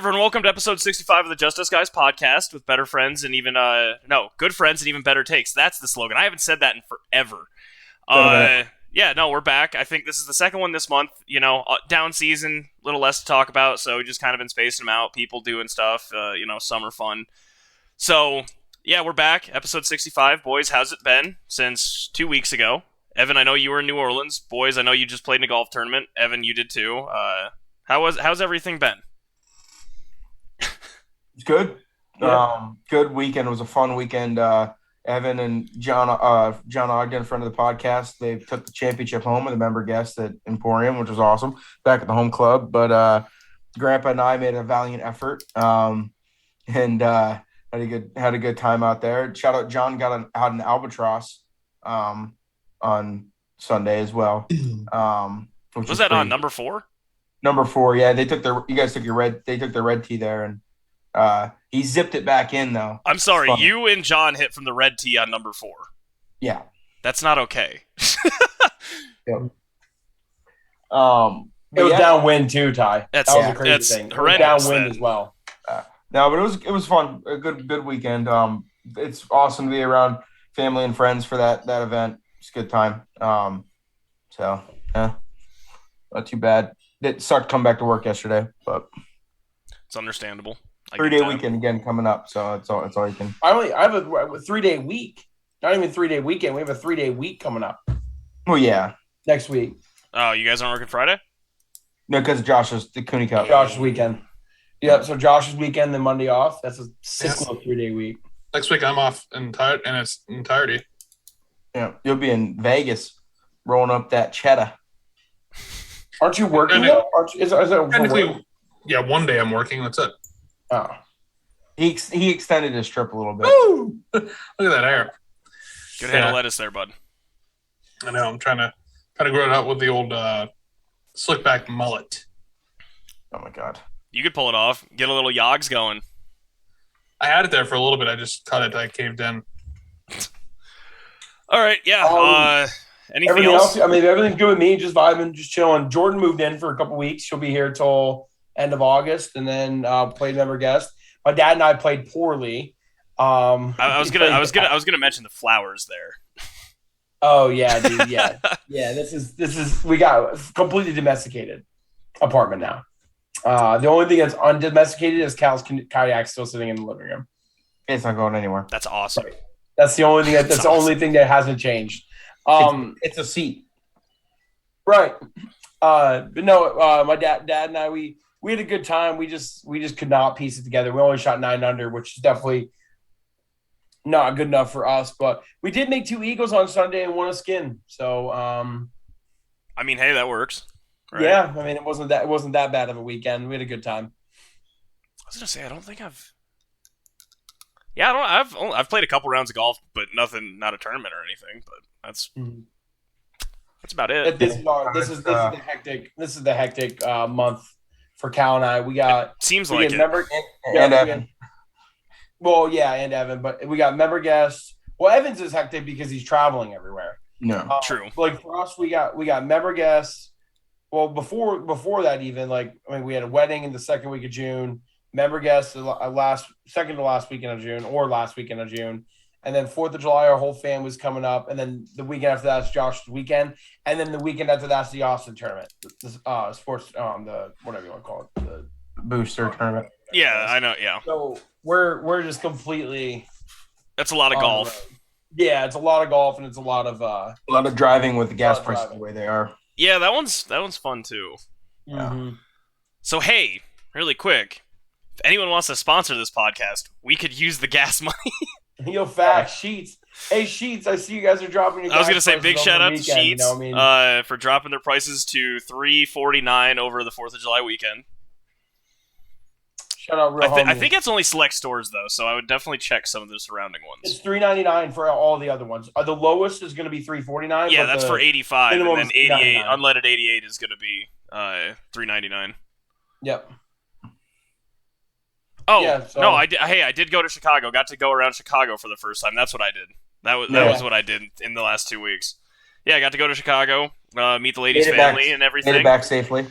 Everyone, welcome to episode 65 of the Just Us Guys podcast with better friends and even, good friends and even better takes. That's the slogan. I haven't said that in forever. We're back. I think this is the second one this month. Down season, a little less to talk about, so we just kind of been spacing them out, people doing stuff, summer fun. So, yeah, we're back. Episode 65. Boys, how's it been since 2 weeks ago? Evan, I know you were in New Orleans. Boys, I know you just played in a golf tournament. Evan, you did too. How's everything been? It's good. Yeah. Good weekend. It was a fun weekend. Evan and John Ogden, friend of the podcast, they took the championship home with a member guest at Emporium, which was awesome, back at the home club. But Grandpa and I made a valiant effort and had a good time out there. Shout out, John got out an albatross on Sunday as well. Was that on number 4? Number 4, yeah. They took their red tee there, and he zipped it back in though. I'm sorry, you and John hit from the red tee on number 4. Yeah, that's not okay. Yep. It was downwind too, Ty. That was a crazy thing. Horrendous. Downwind as well. No, but it was fun. A good weekend. It's awesome to be around family and friends for that event. It's a good time. Not too bad. It sucked to come back to work yesterday, but it's understandable. 3-day weekend again coming up, so it's all you can. I have a 3-day week. Not even 3-day weekend. We have a 3-day week coming up. Well, yeah. Next week. Oh, you guys aren't working Friday? No, because Josh's the Cooney Cup. Josh's weekend. Yep. So Josh's weekend, then Monday off. That's a sick little 3-day week. Next week I'm off in its entirety. Yeah, you'll be in Vegas rolling up that cheddar. Aren't you working though? Is that technically, yeah, one day I'm working. That's it. Oh, he extended his trip a little bit. Woo! Look at that hair. Good head of lettuce there, bud. I know. I'm trying to grow it out with the old slick back mullet. Oh my god, you could pull it off. Get a little yogs going. I had it there for a little bit. I just cut it. I caved in. All right. Yeah. Anything else? I mean, everything's good with me. Just vibing, just chilling. Jordan moved in for a couple weeks. She'll be here till end of August, and then played member guest. My dad and I played poorly. I was gonna mention the flowers there. Oh yeah, dude. Yeah, yeah. This is we got a completely domesticated apartment now. The only thing that's undomesticated is Cal's kayak still sitting in the living room. It's not going anywhere. That's awesome. Right. That's the only thing that's awesome. The only thing that hasn't changed. It's a seat. Right. But no, my dad and I, we had a good time. We just could not piece it together. We only shot 9 under, which is definitely not good enough for us. But we did make 2 eagles on Sunday and 1 a skin. So, I mean, hey, that works. Right? Yeah. I mean, it wasn't that bad of a weekend. We had a good time. I was gonna say, I don't think I've. Yeah, I've played a couple rounds of golf, but not a tournament or anything. But that's about it. This is the hectic month for Cal and I. We got seems like member and Evan. Well, yeah, and Evan, but we got member guests. Well, Evans is hectic because he's traveling everywhere. No, true. Like for us, we got member guests. Well, before that, even we had a wedding in the second week of June. Member guests second to last weekend of June or last weekend of June. And then 4th of July, our whole fam was coming up. And then the weekend after that's Josh's weekend. And then the weekend after that's the Austin tournament. The sports, the whatever you want to call it. The booster tournament. Yeah, I know, yeah. So we're just completely... That's a lot of golf. Yeah, it's a lot of golf and it's a lot of driving with the gas prices the way they are. Yeah, that one's fun too. Mm-hmm. So hey, really quick. If anyone wants to sponsor this podcast, we could use the gas money. Yo, facts, Sheets. Hey, Sheets, I see you guys are dropping your. I was gonna say big shout out to Sheets you know what I mean? For dropping their prices to $3.49 over the 4th of July weekend. Shout out, real I think it's only select stores though, so I would definitely check some of the surrounding ones. It's $3.99 for all the other ones. The lowest is going to be $3.49. Yeah, that's for 85, and then 88 unleaded 88 is going to be $3.99. Yep. Oh, yeah, so, no, I did go to Chicago. Got to go around Chicago for the first time. That's what I did. That was what I did in the last 2 weeks. Yeah, I got to go to Chicago, meet the ladies' family and everything. Made it back safely.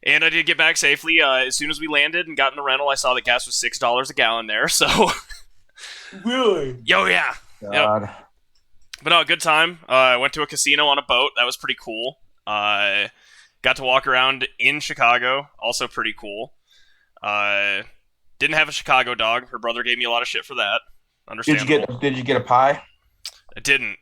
And I did get back safely. As soon as we landed and got in the rental, I saw that gas was $6 a gallon there. So, Really? yo, yeah. God. But no, good time. I went to a casino on a boat. That was pretty cool. Got to walk around in Chicago. Also pretty cool. Didn't have a Chicago dog. Her brother gave me a lot of shit for that. Understandable. Did you get a pie? I didn't.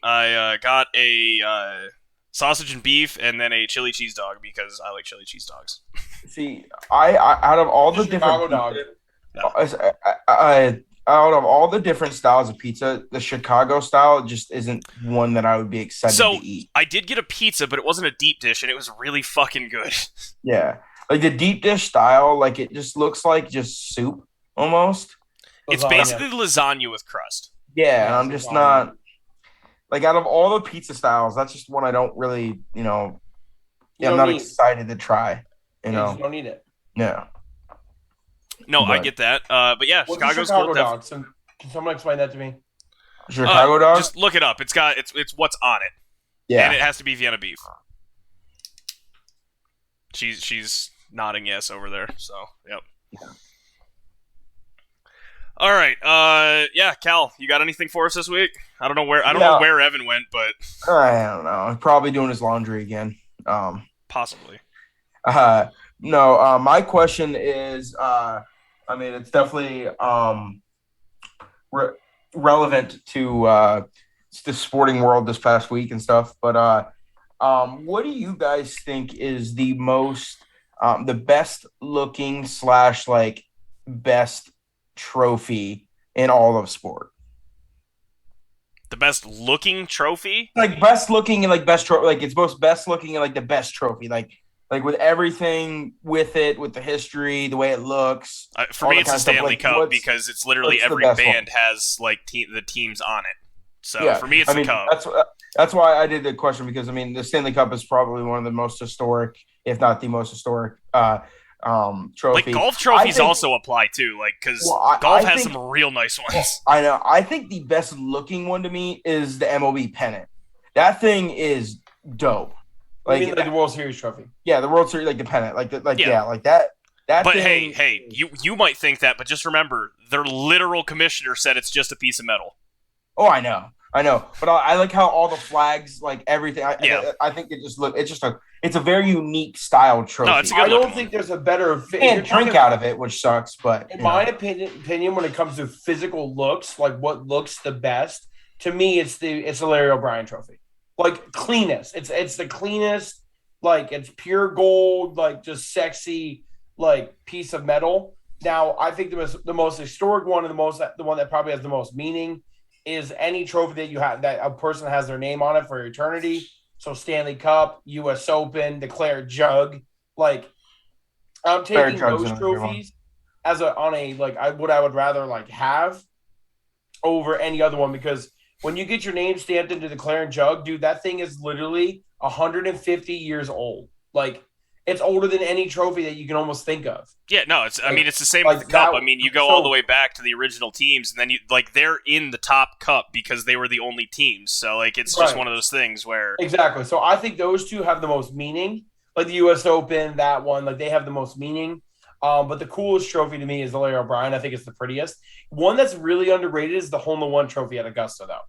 I got a sausage and beef and then a chili cheese dog because I like chili cheese dogs. See, I out of all the Chicago different dog. out of all the different styles of pizza, the Chicago style just isn't one that I would be excited So to eat. I did get a pizza, but it wasn't a deep dish, and it was really fucking good. Yeah, like the deep dish style, like it just looks like just soup almost. It's Lasagna. basically lasagna with crust. Yeah, and I'm just lasagna. not like out of all the pizza styles, that's just one I don't really, You I'm don't not need- excited to try. You You know, just don't need it. yeah. No, I But- get that. But yeah, What's Chicago's a Chicago cool. dog? Can someone explain that to me? Chicago dog. Just look it up. It's what's on it, Yeah, and it has to be Vienna beef. She's nodding yes over there. So yep. All right. Yeah, Cal, you got anything for us this week? I don't know where Evan went, but I don't know. Probably doing his laundry again. possibly. No. My question is, it's definitely relevant to the sporting world this past week and stuff. But what do you guys think is the most, the best looking / like best trophy in all of sport? The best looking trophy? Like best looking and like best trophy, like it's both best looking and like the best trophy, like with everything with it, with the history, the way it looks. For all me, that it's kind the of stuff. Stanley Like, Cup what's- because it's literally what's the every best band has like the teams on it. So Yeah, for me, it's the Cup. That's why I did the question, because the Stanley Cup is probably one of the most historic, if not the most historic, trophy. Like golf trophies I think- also apply too, like because Well, I golf has think- some real nice ones. I know. I think the best looking one to me is the MLB pennant. That thing is dope. Like the World Series trophy. Yeah, the World Series, like the pennant, Yeah. like that. That But thing, hey, you might think that, but just remember, their literal commissioner said it's just a piece of metal. Oh, I know, but I like how all the flags, like everything. Yeah. I think it's a very unique style trophy. No, it's a good I don't looking think there's a better fit. You can't drink out of it, which sucks. But In my opinion, when it comes to physical looks, like what looks the best, to me, it's the Larry O'Brien trophy. Like cleanest. It's the cleanest, like it's pure gold, like just sexy, like piece of metal. Now, I think the most historic one and the one that probably has the most meaning is any trophy that you have that a person has their name on it for eternity. So Stanley Cup, US Open, declared jug. Like I'm taking Jug's those another good one. trophies as what I would rather like have over any other one, because when you get your name stamped into the Claret Jug, dude, that thing is literally 150 years old. Like it's older than any trophy that you can almost think of. Yeah, no, it's the same like with the Cup. that- You go all the way back to the original teams, and then they're in the top Cup because they were the only teams. So it's just Right. one of those things where Exactly. So I think those two have the most meaning. Like the US Open, that one, like they have the most meaning. But the coolest trophy to me is the Larry O'Brien. I think it's the prettiest. One that's really underrated is the hole-in-one trophy at Augusta, though.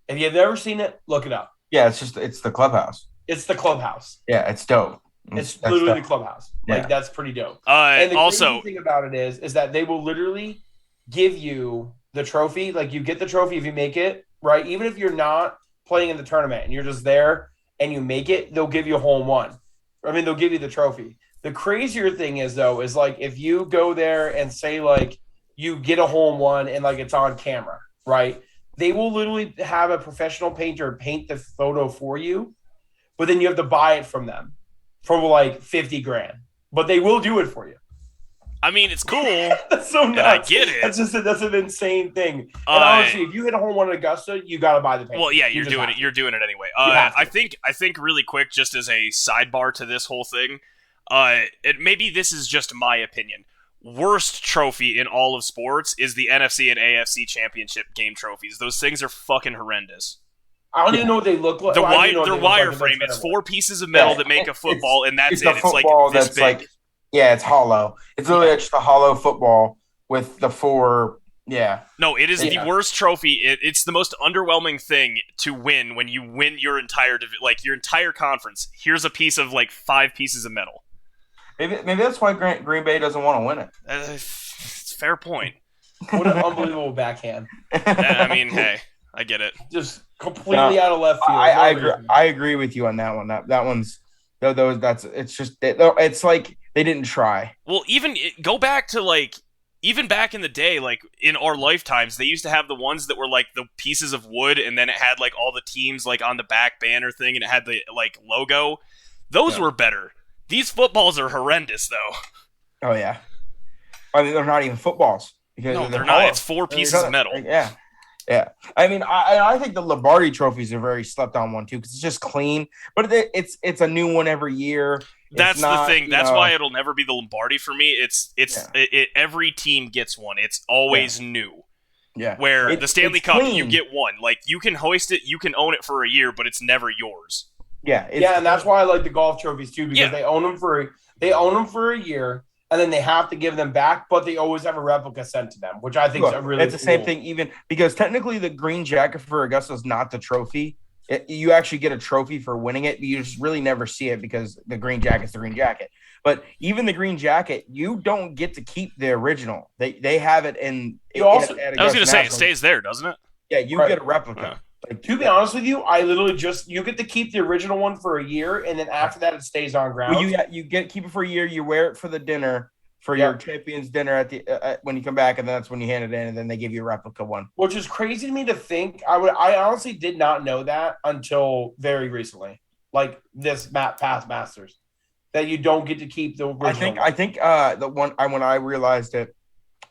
If you've never seen it, look it up. yeah, it's the clubhouse. It's the clubhouse. Yeah, it's dope. It's That's literally dope. the clubhouse. Like Yeah. that's pretty dope. And the also crazy thing about it is that they will literally give you the trophy. Like you get the trophy if you make it, right? Even if you're not playing in the tournament and you're just there and you make it, they'll give you a hole-in-one. They'll give you the trophy. The crazier thing is like if you go there and say like you get a hole-in-one and like it's on camera, right? They will literally have a professional painter paint the photo for you, but then you have to buy it from them for like $50,000. But they will do it for you. it's cool. That's so And I nuts. get it. That's an insane thing. And honestly, if you hit a home run at Augusta, you got to buy the paint. Well, yeah, You you're just doing have it. You're doing it anyway. have to. I think really quick, just as a sidebar to this whole thing, maybe this is just my opinion. Worst trophy in all of sports is the NFC and AFC championship game trophies. Those things are fucking horrendous. I don't even know what they look like. The Well, I do know what their they look like, but wireframe. that's It's terrible. 4 pieces of metal Yeah, that make a football, and that's it's it. a It's like football this that's big. like, yeah, it's hollow. It's literally just a hollow football with the 4. Yeah, No, it is the Yeah. worst trophy. It's the most underwhelming thing to win when you win your entire your entire conference. Here's a piece of like 5 pieces of metal. maybe that's why Green Bay doesn't want to win it. It's a fair point. What an unbelievable backhand. I mean, hey, I get it. Just completely out of left field. I No agree. reason. I agree with you on that one. That one's those. It's like they didn't try. Well, even go back to like even back in the day, like in our lifetimes, they used to have the ones that were like the pieces of wood, and then it had like all the teams like on the back banner thing, and it had the like logo. Those were better. These footballs are horrendous, though. Oh yeah, I mean they're not even footballs because No, they're hollow. not. It's 4 pieces of metal. Yeah, yeah. I mean, I think the Lombardi trophies are very slept on one too because it's just clean, but it's a new one every year. That's not, the thing. you That's know, why it'll never be the Lombardi for me. Every team gets one. It's always new. Yeah. Where the Stanley it's Cup, clean. you get one. Like you can hoist it, you can own it for a year, but it's never yours. Yeah. Yeah, and that's why I like the golf trophies too, because Yeah. they own them for a year, and then they have to give them back, but they always have a replica sent to them, which I think is a really it's the same cool. thing, even because technically the green jacket for Augusta is not the trophy. You actually get a trophy for winning it, but you just really never see it because the green jacket's the green jacket. But even the green jacket, you don't get to keep the original. They have it in. You also- I was going to say, it stays there, doesn't it? Yeah, you Right. get a replica. Yeah. Like, To be honest with you, I literally you get to keep the original one for a year, and then after that, it stays on ground. well, you keep it for a year. You wear it for the dinner for Yeah. your champions dinner at the when you come back, and that's when you hand it in, and then they give you a replica one. Which is crazy to me to think. I honestly did not know that until very recently, like this past Masters, that you don't get to keep the original. I think the one when I realized it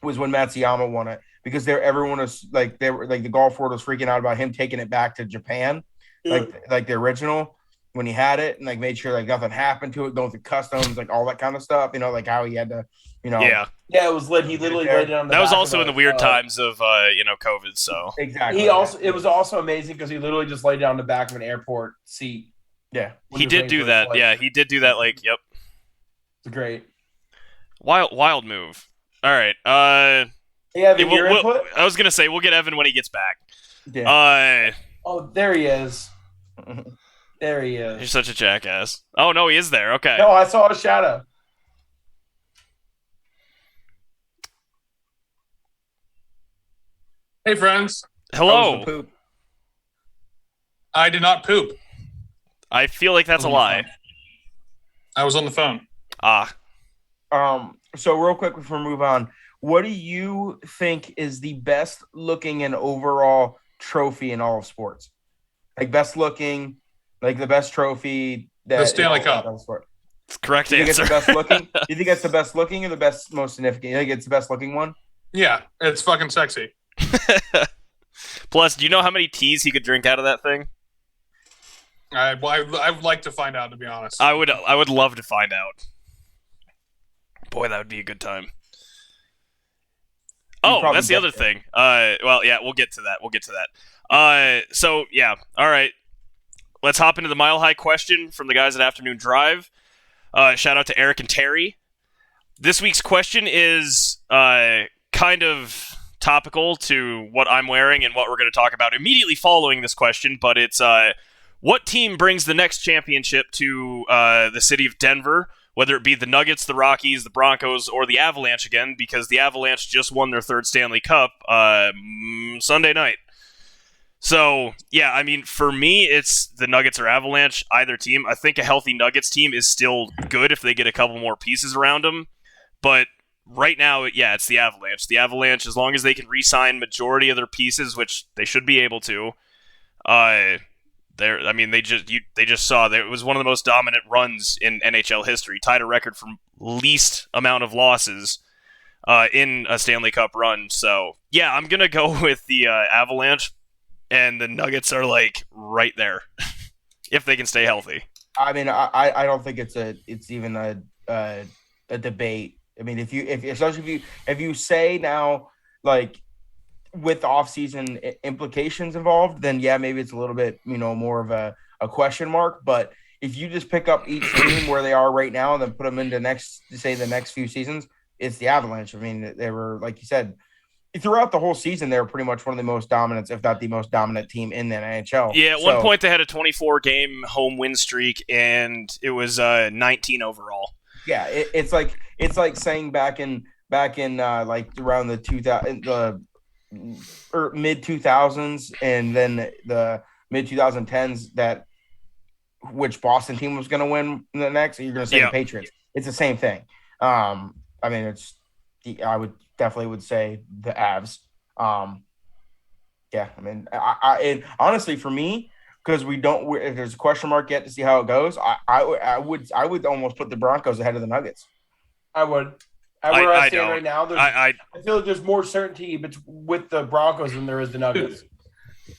was when Matsuyama won it because everyone was like the golf world was freaking out about him taking it back to Japan, like the original when he had it and like made sure like nothing happened to it, going through customs, like all that kind of stuff. You know, like how he had to, Yeah. Yeah, it was lit. He literally laid it on the That was back also of in the weird times of, COVID, so. exactly. It was also amazing because he literally just laid it on the back of an airport seat. yeah. when He was did waiting do for his that. flight. Yeah, he did do that, like, yep. It's great. Wild move. All right. Yeah, Yeah, your input? I was going to say, we'll get Evan when he gets back. Yeah. Oh, there he is. There he is. You're such a jackass. Oh, no, he is there. Okay. No, I saw a shadow. Hey, friends. How was the Hello. poop? I did not poop. I feel like that's a lie. I was on the phone. Ah. So real quick before we move on, what do you think is the best looking and overall trophy in all of sports? Like best looking, like the best trophy that The Stanley in all Cup. of sport. It's the correct Do you think answer. it's the best looking? Do you think it's the best looking or the best most significant? You think it's the best looking one? Yeah, it's fucking sexy. Plus, do you know how many teas he could drink out of that thing? I would like to find out, to be honest. I would love to find out. Boy, that would be a good time. Oh, probably that's the get other there. thing. Well, yeah, we'll get to that. So yeah, all right. Let's hop into the Mile High question from the guys at Afternoon Drive. Shout out to Eric and Terry. This week's question is kind of topical to what I'm wearing and what we're going to talk about immediately following this question, but it's what team brings the next championship to the city of Denver, whether it be the Nuggets, the Rockies, the Broncos, or the Avalanche again, because the Avalanche just won their third Stanley Cup Sunday night. So, yeah, I mean, for me, it's the Nuggets or Avalanche, either team. I think a healthy Nuggets team is still good if they get a couple more pieces around them. But right now, yeah, it's the Avalanche. The Avalanche, as long as they can re-sign majority of their pieces, which they should be able to, they just saw that it was one of the most dominant runs in NHL history, tied a record for least amount of losses in a Stanley Cup run. So, yeah, I'm going to go with the Avalanche. And the Nuggets are like right there if they can stay healthy. I mean, I don't think it's even a debate. I mean, if you say now like with off-season implications involved, then yeah, maybe it's a little bit, more of a question mark. But if you just pick up each team where they are right now and then put them into the next few seasons, it's the Avalanche. I mean, they were, like you said, throughout the whole season, they were pretty much one of the most dominant, if not the most dominant team in the NHL. Yeah, at one point they had a 24-game home win streak, and it was 19 overall. Yeah, it's like saying back in like around the 2000 or mid 2000s and then the mid 2010s that which Boston team was going to win the next. You're going to say the Patriots. It's the same thing. I mean, I would definitely say the Avs. Yeah, I mean, and honestly, for me, because if there's a question mark yet to see how it goes, I would almost put the Broncos ahead of the Nuggets. I would. Where I stand don't. right now, I feel like there's more certainty with the Broncos than there is the Nuggets.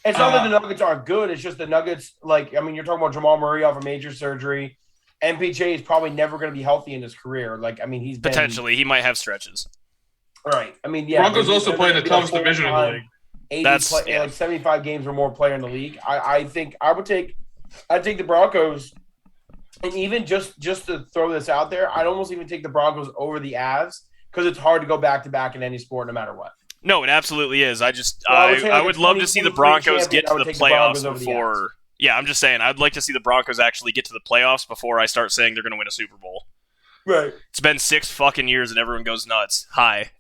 It's not that the Nuggets aren't good. It's just the Nuggets, you're talking about Jamal Murray off a major surgery. MPJ is probably never going to be healthy in his career. He's potentially he might have stretches. Right. I mean, yeah. Broncos also play in the toughest division in the league. 75 games or more player in the league. I think I'd take the Broncos, and even just to throw this out there, I'd almost even take the Broncos over the Avs because it's hard to go back to back in any sport, no matter what. No, it absolutely is. I would love to see the Broncos get to the playoffs before. Yeah, I'm just saying I'd like to see the Broncos actually get to the playoffs before I start saying they're going to win a Super Bowl. Right. It's been 6 fucking years and everyone goes nuts. Hi.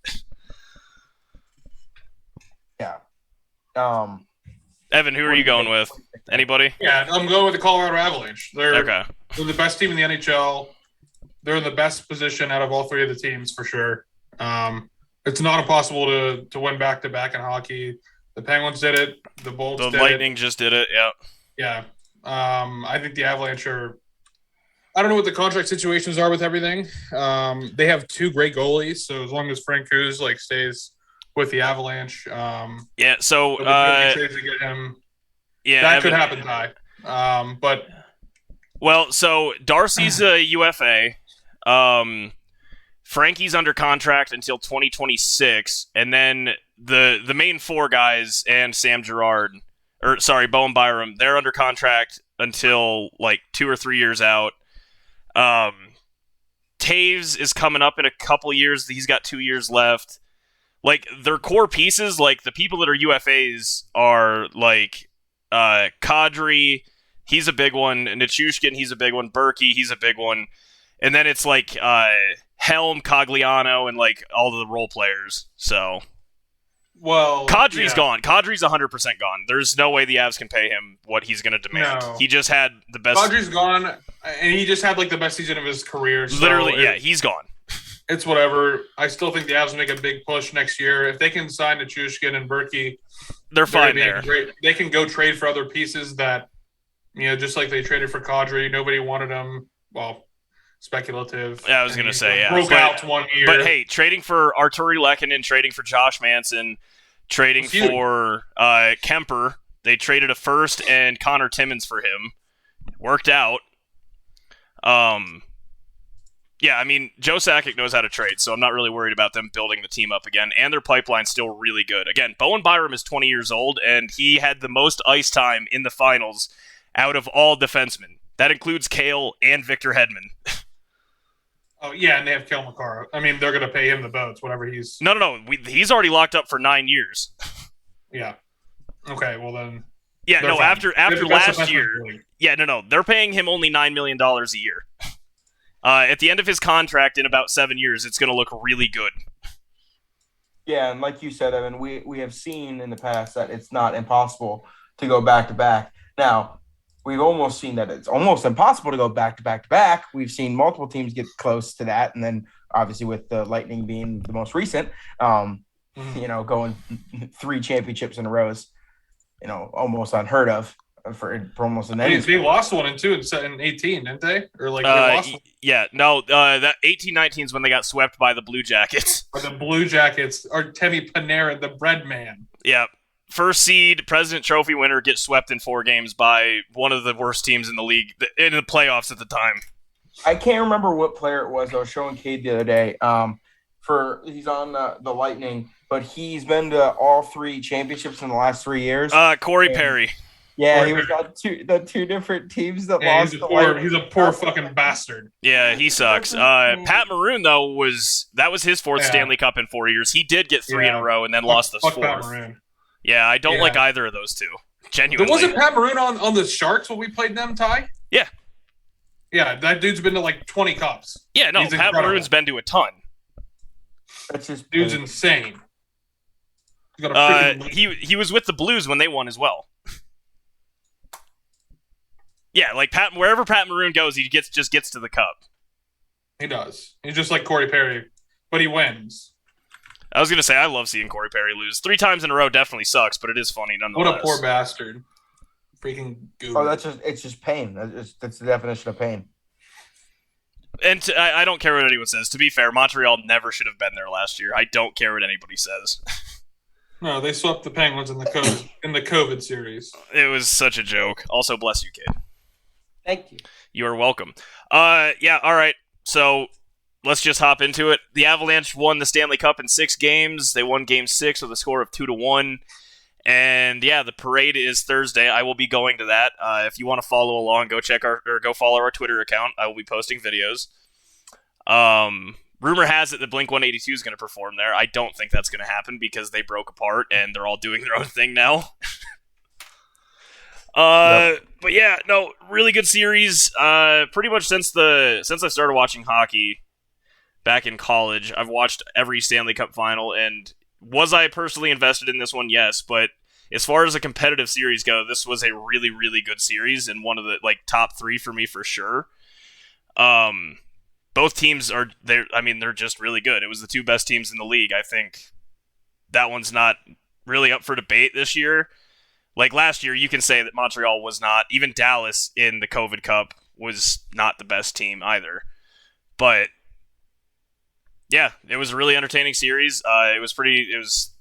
Yeah. Evan, who are you going with? Anybody? Yeah, I'm going with the Colorado Avalanche. They're the best team in the NHL. They're in the best position out of all three of the teams for sure. It's not impossible to win back-to-back in hockey. The Penguins did it. The Bolts did it. The Lightning just did it, yeah. Yeah. I think the Avalanche are – I don't know what the contract situations are with everything. They have 2 great goalies, so as long as Frank Cruz stays with the Avalanche, yeah. So trades to get him. Yeah, that could happen, Ty. Well, so Darcy's a UFA. Frankie's under contract until 2026, and then the main 4 guys and Sam Girard, Bowen Byram, they're under contract until 2 or 3 years out. Taves is coming up in a couple years. He's got 2 years left. Their core pieces, the people that are UFAs are Kadri, he's a big one. Nichushkin, he's a big one. Berkey, he's a big one. And then it's Helm, Cogliano, and all of the role players. So, Kadri's gone. Kadri's 100% gone. There's no way the Avs can pay him what he's going to demand. No. He just had the best. Kadri's gone, and he just had the best season of his career. So literally, he's gone. It's whatever. I still think the Avs make a big push next year if they can sign Nichushkin and Berkey. They're fine there. Great. They can go trade for other pieces that, just like they traded for Kadri. Nobody wanted them. Well. Speculative. Yeah, I was going to say, broke out 1 year. But hey, trading for Arturi Lehkonen, trading for Josh Manson, trading for Kemper. They traded a first and Connor Timmins for him. Worked out. Yeah, I mean, Joe Sakic knows how to trade, so I'm not really worried about them building the team up again. And their pipeline's still really good. Again, Bowen Byram is 20 years old, and he had the most ice time in the finals out of all defensemen. That includes Kale and Victor Hedman. Oh, yeah, and they have Kale McCarr. I mean, they're going to pay him the votes, whatever he's... No. He's already locked up for 9 years. Yeah. Okay, well then... Yeah, no, after last year... Yeah, no. They're paying him only $9 million a year. At the end of his contract in about 7 years, it's going to look really good. Yeah, and like you said, Evan, we have seen in the past that it's not impossible to go back-to-back. Now... We've almost seen that it's almost impossible to go back-to-back-to-back. We've seen multiple teams get close to that, and then obviously with the Lightning being the most recent, going 3 championships in a row is, almost unheard of for almost an end. They lost one in 18, didn't they? Or they lost one? Yeah, no, that 18-19 is when they got swept by the Blue Jackets. Or the Blue Jackets, Artemi Panarin, the bread man. Yeah. First seed, President Trophy winner, gets swept in 4 games by one of the worst teams in the league in the playoffs at the time. I can't remember what player it was. I was showing Cade the other day. he's on the Lightning, but he's been to all 3 championships in the last 3 years. Corey Perry. Yeah, Corey he was Perry. on two different teams that Yeah, lost. he's a poor fucking bastard. Yeah, he sucks. Pat Maroon though that was his 4th Yeah. Stanley Cup in 4 years. He did get 3 in Yeah. a row and then lost the Fuck Pat 4th. Maroon. Yeah, I don't Yeah. like either of those two. Genuinely. There wasn't Pat Maroon on the Sharks when we played them, Ty? Yeah. Yeah, that dude's been to like 20 cups. Yeah, no, He's Pat incredible. Maroon's been to a ton. That's just Dude's insane. He's got a freaking He was with the Blues when they won as well. Yeah, like wherever Pat Maroon goes, he just gets to the cup. He does. He's just like Corey Perry, but he wins. I was gonna say I love seeing Corey Perry lose 3 times in a row. Definitely sucks, but it is funny nonetheless. What a poor bastard. Freaking goober. Oh, it's just pain. That's the definition of pain. And I don't care what anyone says. To be fair, Montreal never should have been there last year. I don't care what anybody says. No, they swept the Penguins in the COVID series. It was such a joke. Also, bless you, kid. Thank you. You are welcome. Yeah, all right. So let's just hop into it. The Avalanche won the Stanley Cup in 6 games. They won Game 6 with a score of 2-1. And yeah, the parade is Thursday. I will be going to that. If you want to follow along, go follow our Twitter account. I will be posting videos. Rumor has it that Blink-182 is going to perform there. I don't think that's going to happen because they broke apart and they're all doing their own thing now. But yeah, no, really good series. Pretty much since I started watching hockey back in college, I've watched every Stanley Cup final. And was I personally invested in this one? Yes, but as far as a competitive series go, this was a really, really good series and one of the top 3 for me for sure. Both teams they're just really good. It was the 2 best teams in the league. I think that one's not really up for debate this year. Like last year, you can say that Montreal was not. Even Dallas in the COVID Cup was not the best team either. But yeah, it was a really entertaining series. It was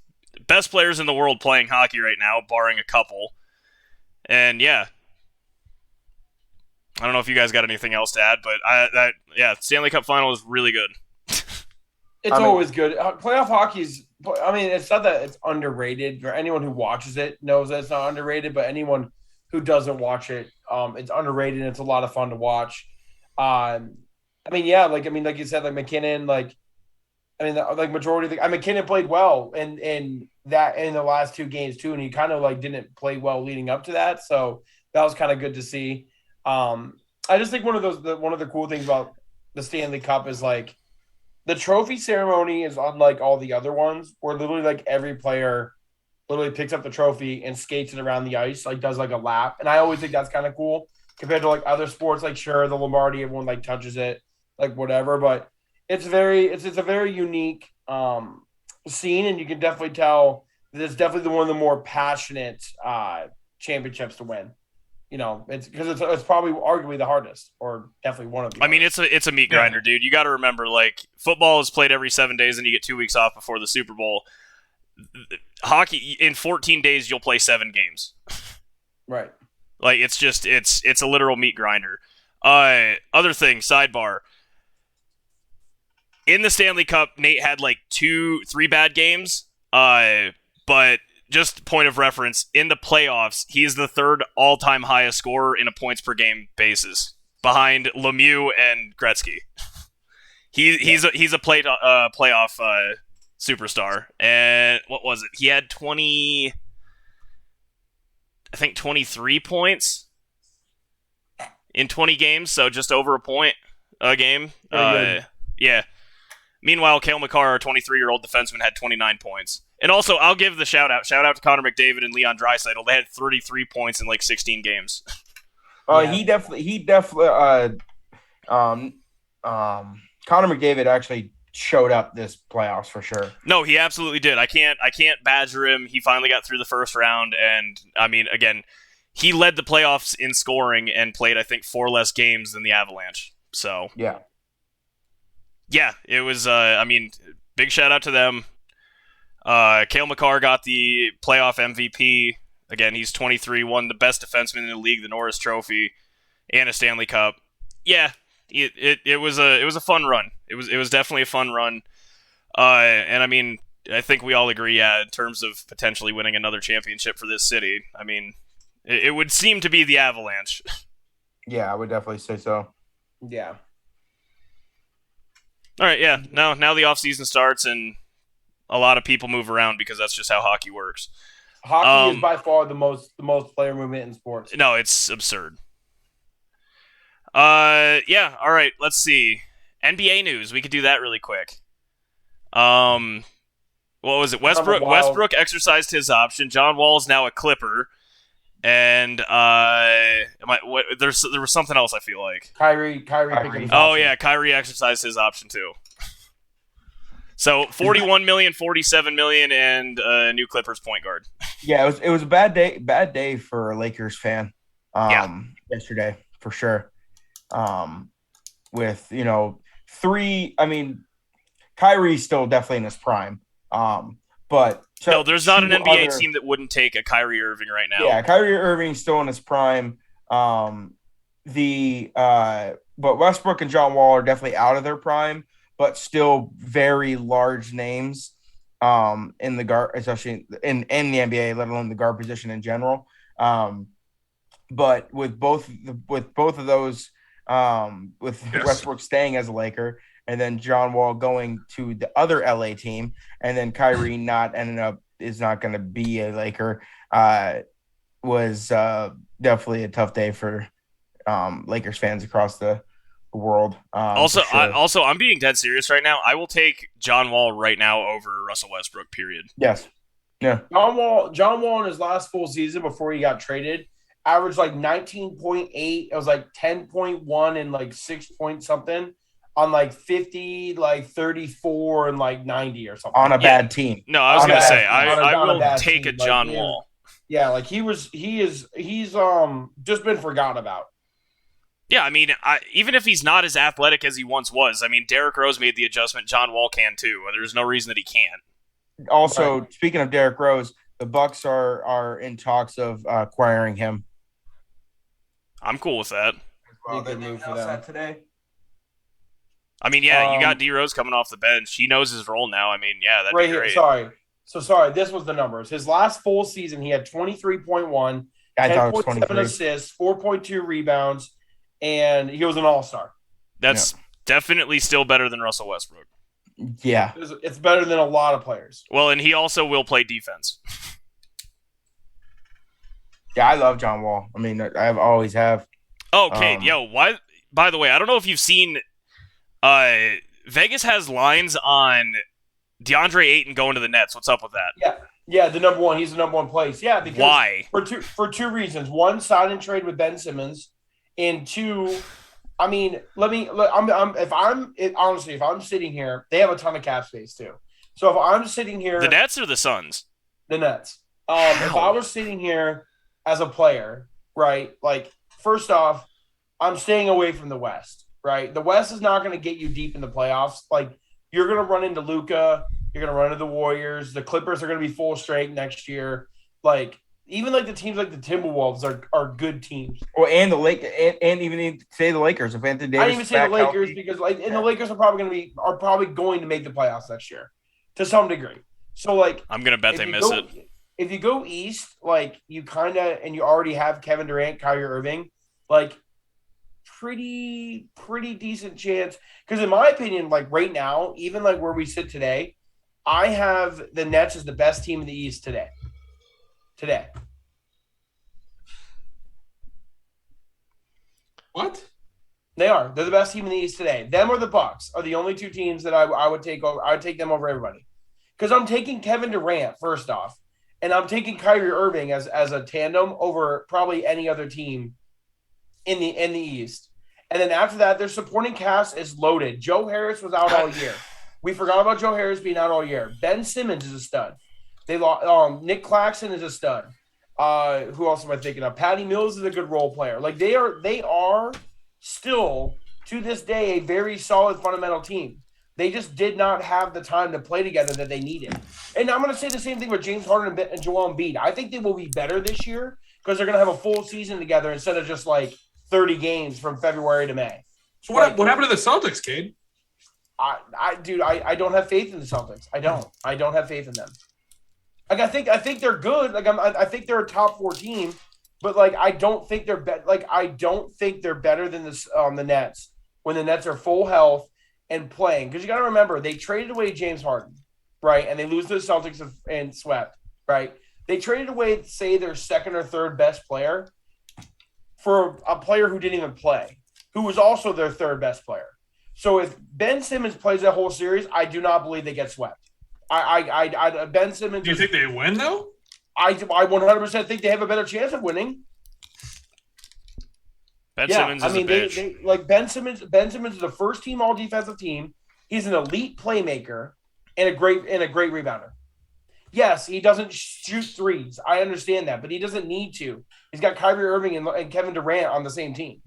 best players in the world playing hockey right now, barring a couple. And yeah, I don't know if you guys got anything else to add, but Stanley Cup final is really good. It's always good. Playoff hockey's. I mean, it's not that it's underrated. For anyone who watches it knows that it's not underrated, but anyone who doesn't watch it, it's underrated. And it's a lot of fun to watch. Like you said, like McKinnon, majority of McKinnon played well in the last 2 games too, and he kind of didn't play well leading up to that. So that was kind of good to see. I just think one of the cool things about the Stanley Cup is the trophy ceremony is unlike all the other ones, where literally every player literally picks up the trophy and skates it around the ice, does a lap. And I always think that's kind of cool compared to other sports. Sure, the Lombardi, everyone touches it, whatever, but it's a very unique scene, and you can definitely tell that it's definitely one of the more passionate championships to win. It's because it's probably arguably the hardest, or definitely one of the. I mean, it's a meat grinder, dude. You got to remember, football is played every 7 days, and you get 2 weeks off before the Super Bowl. Hockey in 14 days, you'll play 7 games. Right. It's a literal meat grinder. Other thing, sidebar. In the Stanley Cup, Nate had 2-3 bad games. But just point of reference, in the playoffs, he's the 3rd all-time highest scorer in a points per game basis, behind Lemieux and Gretzky. He's a playoff superstar. And what was it? He had 23 points in 20 games, so just over a point a game. Yeah. Meanwhile, Cale Makar, our 23-year-old defenseman, had 29 points. And also, I'll give the shout out. Shout out to Connor McDavid and Leon Draisaitl. They had 33 points in 16 games. He definitely. Connor McDavid actually showed up this playoffs for sure. No, he absolutely did. I can't badger him. He finally got through the first round, and I mean, again, he led the playoffs in scoring and played, I think, 4 less games than the Avalanche. So yeah, it was. Big shout out to them. Cale Makar got the playoff MVP. Again, he's 23, won the best defenseman in the league, the Norris Trophy, and a Stanley Cup. Yeah, it was a fun run. It was definitely a fun run. And I mean, I think we all agree, in terms of potentially winning another championship for this city. I mean, it would seem to be the Avalanche. Yeah, I would definitely say so. Yeah. All right, yeah. Now the offseason starts, and a lot of people move around because that's just how hockey works. Hockey is by far the most player movement in sports. No, it's absurd. Yeah. All right. Let's see. NBA news. We could do that really quick. What was it? Westbrook exercised his option. John Wall is now a Clipper, and there was something else. I feel like Kyrie. Oh yeah, Kyrie exercised his option too. So 41 million, 47 million, and a new Clippers point guard. Yeah, it was a bad day for a Lakers fan. Yesterday for sure. With Kyrie's still definitely in his prime. But there's not an NBA team that wouldn't take a Kyrie Irving right now. Yeah, Kyrie Irving's still in his prime. But Westbrook and John Wall are definitely out of their prime, but still very large names in the guard, especially in the NBA, let alone the guard position in general. But with both of those, Westbrook staying as a Laker, and then John Wall going to the other LA team, and then Kyrie is not going to be a Laker, was definitely a tough day for Lakers fans across the world. Also, I'm being dead serious right now. I will take John Wall right now over Russell Westbrook. Period. Yes. Yeah. John Wall in his last full season before he got traded averaged like 19.8. It was like 10.1 and like 6 point something on like 50, like 34 and like 90 or something. On a bad team. No, I was going to say, I will take a John Wall. Yeah, like he's just been forgotten about. Yeah, I mean, even if he's not as athletic as he once was, I mean, Derrick Rose made the adjustment. John Wall can too. There's no reason that he can't. Also, Speaking of Derrick Rose, the Bucks are in talks of acquiring him. I'm cool with that. Well, they announced that today. I mean, yeah, you got D Rose coming off the bench. He knows his role now. I mean, yeah, that'd be great. Sorry. This was the numbers. His last full season, he had 23.1, 10.7 assists, 4.2 rebounds, and he was an all-star. That's definitely still better than Russell Westbrook. Yeah. It's better than a lot of players. Well, and he also will play defense. Yeah, I love John Wall. I mean, I always have. Oh, okay. Why? By the way, I don't know if you've seen Vegas has lines on DeAndre Ayton going to the Nets. What's up with that? Yeah, the number one. He's the number one place. Yeah, because why? For two reasons. One, sign and trade with Ben Simmons, and two, I mean, if I'm sitting here, they have a ton of cap space too. So if I'm sitting here, the Nets or the Suns? The Nets. If I was sitting here as a player, right? Like, first off, I'm staying away from the West, right? The West is not going to get you deep in the playoffs. Like, you're going to run into Luka. You're going to run into the Warriors. The Clippers are going to be full strength next year. Like, even like the teams like the Timberwolves are good teams. Well, and the and even say the Lakers. If Anthony Davis, I didn't even say the Lakers because the Lakers are probably going to make the playoffs next year to some degree. So like, I'm going to bet they miss it. If you go east, like you kind of, and you already have Kevin Durant, Kyrie Irving, like pretty decent chance. Because in my opinion, like right now, even like where we sit today, I have the Nets as the best team in the East today. What? They are. They're the best team in the East today. Them or the Bucks are the only two teams that I would take over. I would take them over everybody. Because I'm taking Kevin Durant first off. And I'm taking Kyrie Irving as a tandem over probably any other team in the East. And then after that, their supporting cast is loaded. Joe Harris was out all year. We forgot about Joe Harris being out all year. Ben Simmons is a stud. They lost. Nick Claxton is a stud. Who else am I thinking of? Patty Mills is a good role player. Like they are still to this day a very solid fundamental team. They just did not have the time to play together that they needed. And I'm going to say the same thing with James Harden and Joel Embiid. I think they will be better this year because they're going to have a full season together instead of just like 30 games from February to May. So what happened to the Celtics, Cade? I don't have faith in the Celtics. I don't have faith in them. Like I think they're good. Like I think they're a top 4 team, but like I don't think they're I don't think they're better than the Nets when the Nets are full health and playing. Because you got to remember they traded away James Harden, right? And they lose to the Celtics and swept, right? They traded away, say, their second or third best player for a player who didn't even play, who was also their third best player. So if Ben Simmons plays that whole series, I do not believe they get swept. Ben Simmons. Do you think they win though? I 100% think they have a better chance of winning. Ben Simmons is a bitch. They like Ben Simmons. Ben Simmons is the first team all defensive team. He's an elite playmaker and a great rebounder. Yes, he doesn't shoot threes. I understand that, but he doesn't need to. He's got Kyrie Irving and Kevin Durant on the same team.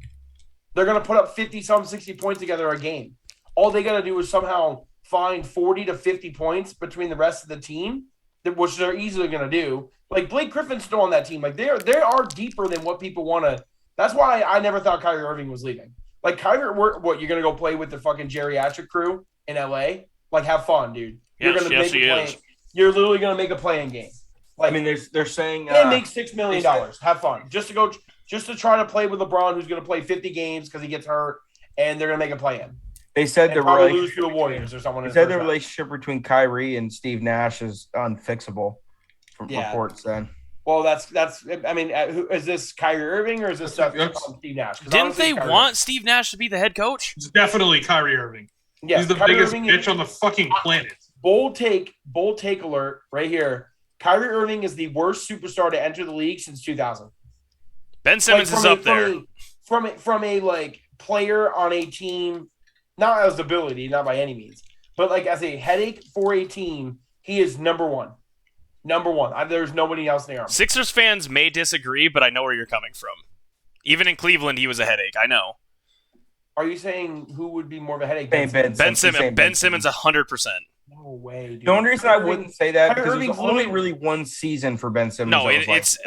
They're going to put up 50-some, 60 points together a game. All they got to do is somehow find 40 to 50 points between the rest of the team, which they're easily going to do. Like Blake Griffin's still on that team. Like they are deeper than what people want to. That's why I never thought Kyrie Irving was leaving. Like Kyrie, what you're going to go play with the fucking geriatric crew in LA? Like have fun, dude. You're going to make a play. You're literally going to make a playing game. Like I mean, they're saying and make $6 million. Have fun. Just to try to play with LeBron, who's going to play 50 games because he gets hurt, and they're going to make a play-in. They said the lose to the Warriors or someone. They said the relationship between Kyrie and Steve Nash is unfixable. From reports, then. Well, that's. I mean, is this Kyrie Irving or is this Steve Nash? Didn't they want Steve Nash to be the head coach? It's definitely Kyrie Irving. Yeah, he's the biggest bitch on the fucking planet. Bold take alert right here. Kyrie Irving is the worst superstar to enter the league since 2000. Ben Simmons is up there. From a like player on a team, not as ability, not by any means, but like as a headache for a team, he is number one. Number one. There's nobody else near him. Sixers fans may disagree, but I know where you're coming from. Even in Cleveland, he was a headache. I know. Are you saying who would be more of a headache? Ben Simmons, 100%. No way, dude. The only reason I wouldn't say that because it was only really one season for Ben Simmons. No, it's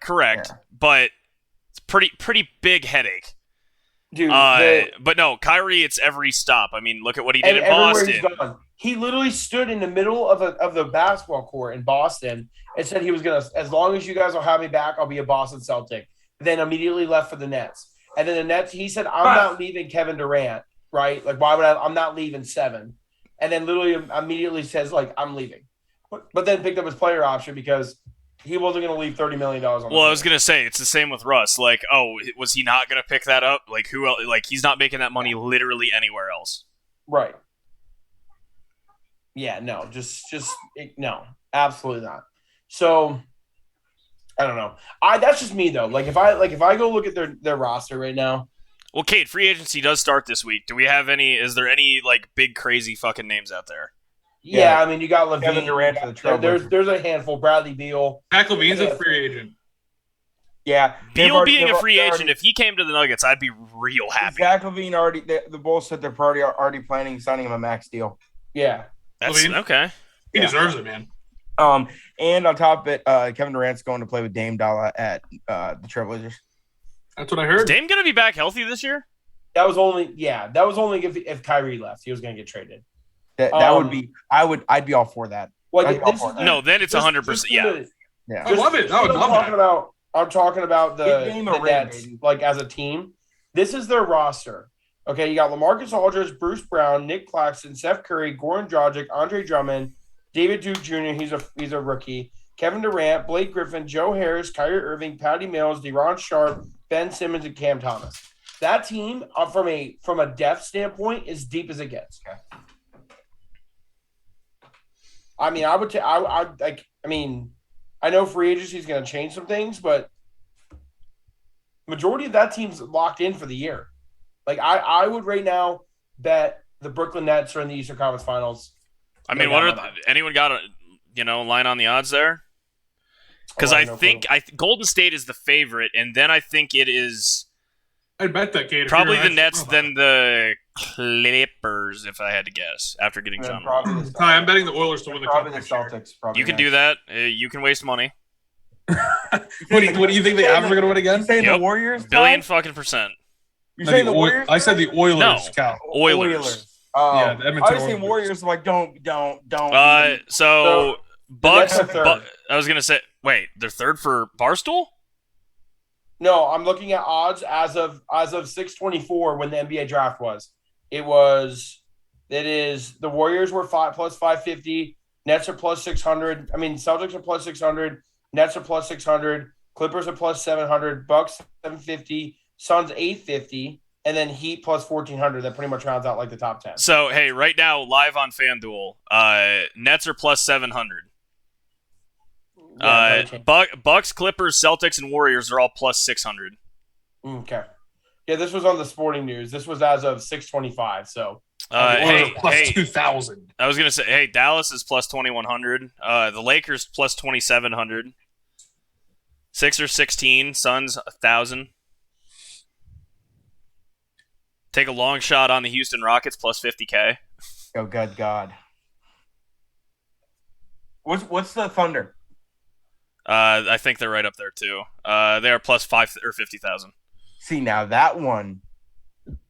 correct, but it's pretty big headache, dude. But no, Kyrie, it's every stop. I mean, look at what he did in Boston. He literally stood in the middle of the basketball court in Boston and said he was gonna, as long as you guys will have me back, I'll be a Boston Celtic. Then immediately left for the Nets, and then the Nets. He said, I'm not leaving Kevin Durant. Right? Like, why would I'm not leaving 7. And then literally immediately says, like, I'm leaving. But then picked up his player option because he wasn't going to leave $30 million on the Well, I was going to say, it's the same with Russ. Like, was he not going to pick that up? Like, who else? Like, he's not making that money literally anywhere else. Right. Yeah, no. No. Absolutely not. So, I don't know. That's just me, though. Like, if I go look at their roster right now. Well, Kate, free agency does start this week. Do we have any? Is there any like big crazy fucking names out there? Yeah, I mean, you got LaVine. Kevin Durant for the Trailblazers. There's a handful. Bradley Beal. Zach LaVine's a free agent. Yeah, Beal being a free agent, if he came to the Nuggets, I'd be real happy. Zach LaVine already. The Bulls said they're already planning signing him a max deal. Yeah, that's okay. He deserves it, man. And on top of it, Kevin Durant's going to play with Dame Dollar at the Trailblazers. That's what I heard. Is Dame going to be back healthy this year? That was only if Kyrie left, he was going to get traded. That would be. I'd be all for that. Like no, then it's 100%. Yeah. I love it. I would love that. I'm talking about the Nets, like as a team. This is their roster. Okay, you got LaMarcus Aldridge, Bruce Brown, Nick Claxton, Steph Curry, Goran Dragic, Andre Drummond, David Duke Jr. He's a rookie. Kevin Durant, Blake Griffin, Joe Harris, Kyrie Irving, Patty Mills, DeRon Sharp, Ben Simmons, and Cam Thomas. That team, from a depth standpoint, is deep as it gets. Okay. I mean, I know free agency is going to change some things, but majority of that team's locked in for the year. Like I would right now bet the Brooklyn Nets are in the Eastern Conference Finals. I mean, anyone got a line on the odds there? Because I think Golden State is the favorite, and then I think it is. I'd bet that Gator. Probably the Nets, then the Clippers, if I had to guess. After getting John Wall. I'm betting the Oilers to win the cup. Celtics. You can do that. You can waste money. What do you think the Avs are going to win again? You saying the Warriors? $1 billion fucking %. You're saying the Warriors? I said the Oilers. No, Cal. Oilers. Oh, Yeah, the Edmonton I was saying Oilers. Warriors. I'm like, don't. So Bucks. Nets are third. I was gonna say, wait, they're third for Barstool. No, I'm looking at odds as of 6/24 when the NBA draft was. It is the Warriors were plus 550, Nets are plus 600. I mean, Celtics are plus 600, Nets are plus 600, Clippers are plus 700, Bucks 750, Suns 850, and then Heat plus 1400. That pretty much rounds out like the top 10. So hey, right now live on FanDuel, Nets are plus 700. Bucks, Clippers, Celtics, and Warriors are all plus 600. Okay. Yeah, this was on the Sporting News. This was as of 6/25. So Plus 2,000. I was gonna say, hey, Dallas is plus 2,100. The Lakers plus 2,700. Sixers 16. Suns 1,000. Take a long shot on the Houston Rockets plus 50K. Oh, good God. What's the Thunder? I think they're right up there too. They are plus 5 or 50,000. See, now that one,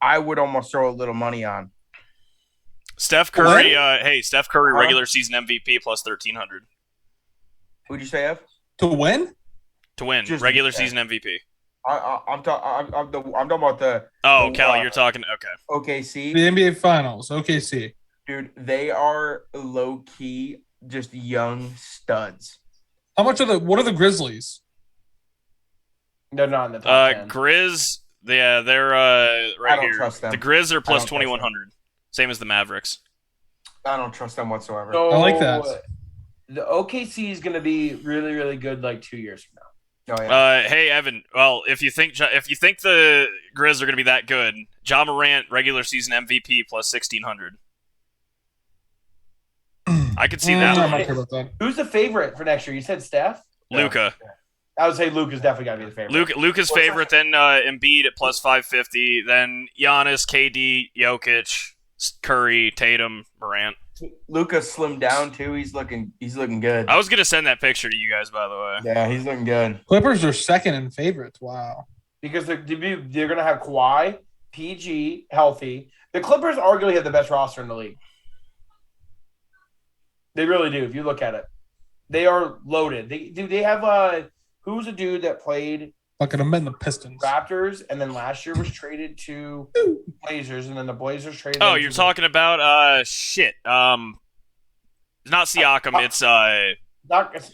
I would almost throw a little money on. Steph Curry. Steph Curry, regular season MVP plus 1,300 Who'd you say, Ev? To win? to win Just- regular season MVP. I'm talking about the Oh, Cal, you're talking. Okay. OKC. The NBA Finals, OKC. Dude, they are low key just young studs. How much what are the Grizzlies? they're not in the top 10. Grizz. Yeah, they're I right don't here. trust them. The Grizz are I plus don't trust 2,100. Same as the Mavericks. I don't trust them whatsoever. So, I like that. The OKC is going to be really, really good like 2 years from now. Oh, yeah. Hey Evan. Well, if you think the Grizz are going to be that good, Ja Morant regular season MVP plus 1,600. I could see I'm that not one. sure about that. Who's the favorite for next year? You said Steph? Luka. I would say Luka's definitely got to be the favorite. Luka's favorite, then Embiid at plus 550, then Giannis, KD, Jokic, Curry, Tatum, Morant. Luka slimmed down too. He's looking good. I was gonna send that picture to you guys, by the way. Yeah, he's looking good. Clippers are second in favorites. Wow. Because they're going to have Kawhi, PG, healthy. The Clippers arguably have the best roster in the league. They really do. If you look at it, they are loaded. They have who's a dude that played Fucking I'm betting the Pistons. Raptors and then last year was traded to Blazers and then the Blazers traded. Oh, them you're to talking about shit. Not Siakam. It's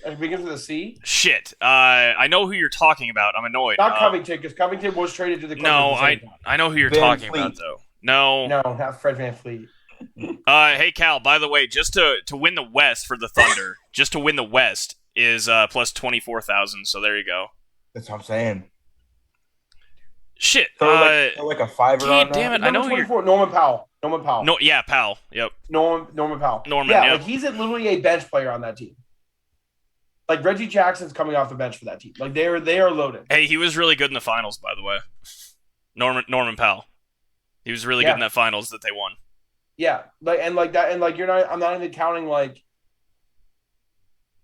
it begins with a C. shit. I know who you're talking about. I'm annoyed. Not Covington because Covington was traded to the Clippers. No, at the same time. I know who you're Van talking Fleet. about though. No. No, not Fred VanVleet. Hey Cal, by the way, just to win the West for the Thunder, just to win the West is plus 24,000. So there you go. That's what I'm saying. Shit. Throw like a fiver on that. damn it! I know Number who you're. 24, Norman Powell. No, yeah, Powell. Yep. Norman Powell. Norman, Yeah, yeah. like he's literally a bench player on that team. Like Reggie Jackson's coming off the bench for that team. Like they are loaded. Hey, he was really good in the finals, by the way. Norman Powell. He was really good in that finals that they won. Yeah, you're not. I'm not even counting like.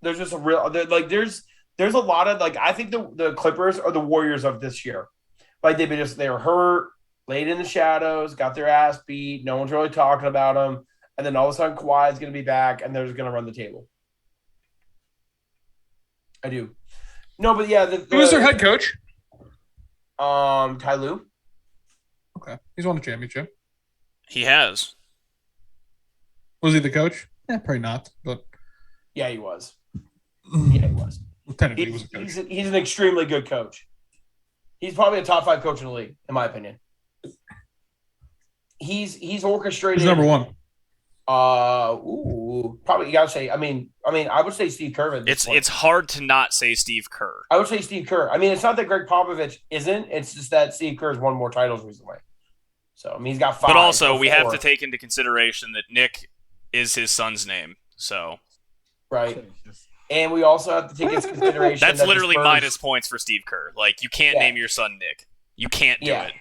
There's just a real there's a lot of like I think the Clippers are the Warriors of this year. Like they were hurt, laid in the shadows, got their ass beat. No one's really talking about them, and then all of a sudden Kawhi is going to be back, and they're just going to run the table. I do. No, but yeah, Who's their head coach? Ty Lue. Okay. He's won a championship. He has. Was he the coach? Yeah, probably not. But Yeah, he was. Yeah, he was. technically he was a coach. He's an extremely good coach. He's probably a top 5 coach in the league, in my opinion. He's orchestrated. Who's number one? Probably you gotta say. I mean, I would say Steve Kerr. It's hard to not say Steve Kerr. I would say Steve Kerr. I mean, it's not that Greg Popovich isn't. It's just that Steve Kerr's won more titles recently. So I mean, he's got 5. But also, or we have 4. to take into consideration that Nick is his son's name. So right. And we also have to take into consideration that's that literally the Spurs, minus points for Steve Kerr. Like, you can't Yeah. name your son Nick. You can't do Yeah. it.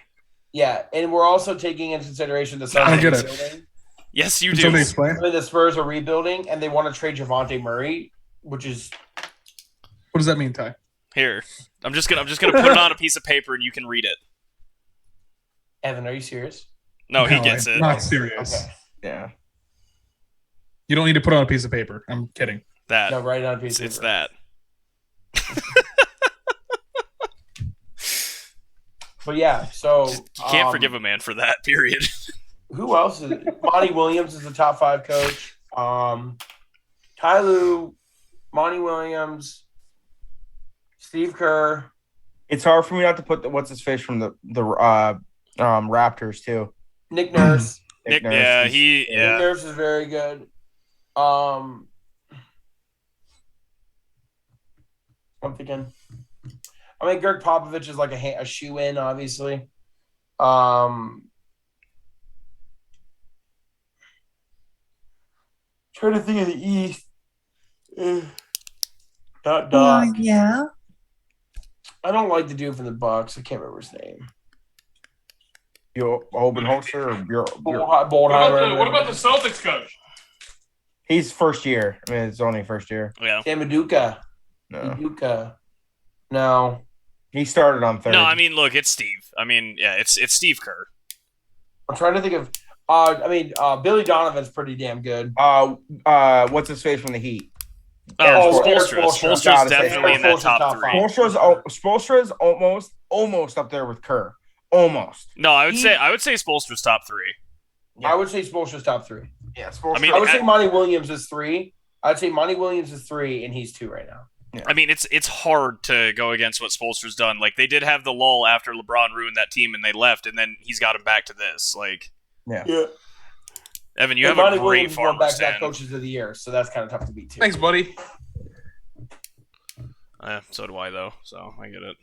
Yeah, and we're also taking into consideration the Suns I are get it. rebuilding. Yes, you Can do. somebody explain? I mean, the Spurs are rebuilding, and they want to trade Javante Murray, which is What does that mean, Ty? Here, I'm just gonna put it on a piece of paper and you can read it. Evan. Are you serious? No, he gets I'm it. Not serious. Okay. Yeah. You don't need to put on a piece of paper. I'm kidding. That. No, write it on a piece of It's paper. that. But yeah, so You can't forgive a man for that, period. who else is Monty Williams is the top 5 coach. Ty Lue, Monty Williams, Steve Kerr. It's hard for me not to put what's his face from the Raptors too. Nick Nurse. Nick, Nurse yeah, is- Nick Nurse is very good. I'm thinking. I mean, Greg Popovich is like a shoe in, obviously. Trying to think of the East. Not Doc. Yeah. I don't like the dude from the Bucks. I can't remember his name. Your Obenholzer or your Boldheimer. What about the Celtics coach? he's first year. I mean, it's only first year. Yeah. Sam Maduka? No, No. he started on third. No, I mean, look, it's Steve. I mean, yeah, it's Steve Kerr. I'm trying to think of. Billy Donovan's pretty damn good. what's his face from the Heat? Oh, Eric Spoelstra. Spoelstra. Spoelstra's Gotta say, definitely in that Spoelstra's top top 3. five. Spoelstra's almost up there with Kerr. Almost. No, I would say Spoelstra's top 3. I would say Spoelstra's top 3. Yeah, Spoelstra. I mean, I would say Monty Williams is 3. I'd say Monty Williams is 3, and he's 2 right now. I mean, it's hard to go against what Spoelstra's done. Like, they did have the lull after LeBron ruined that team and they left, and then he's got him back to this. Like, yeah. Evan, you And have Monty a great Williams won farmer back-to-back stand. coaches of the year, so that's kind of tough to beat too. Thanks, buddy. So do I, though, so I get it.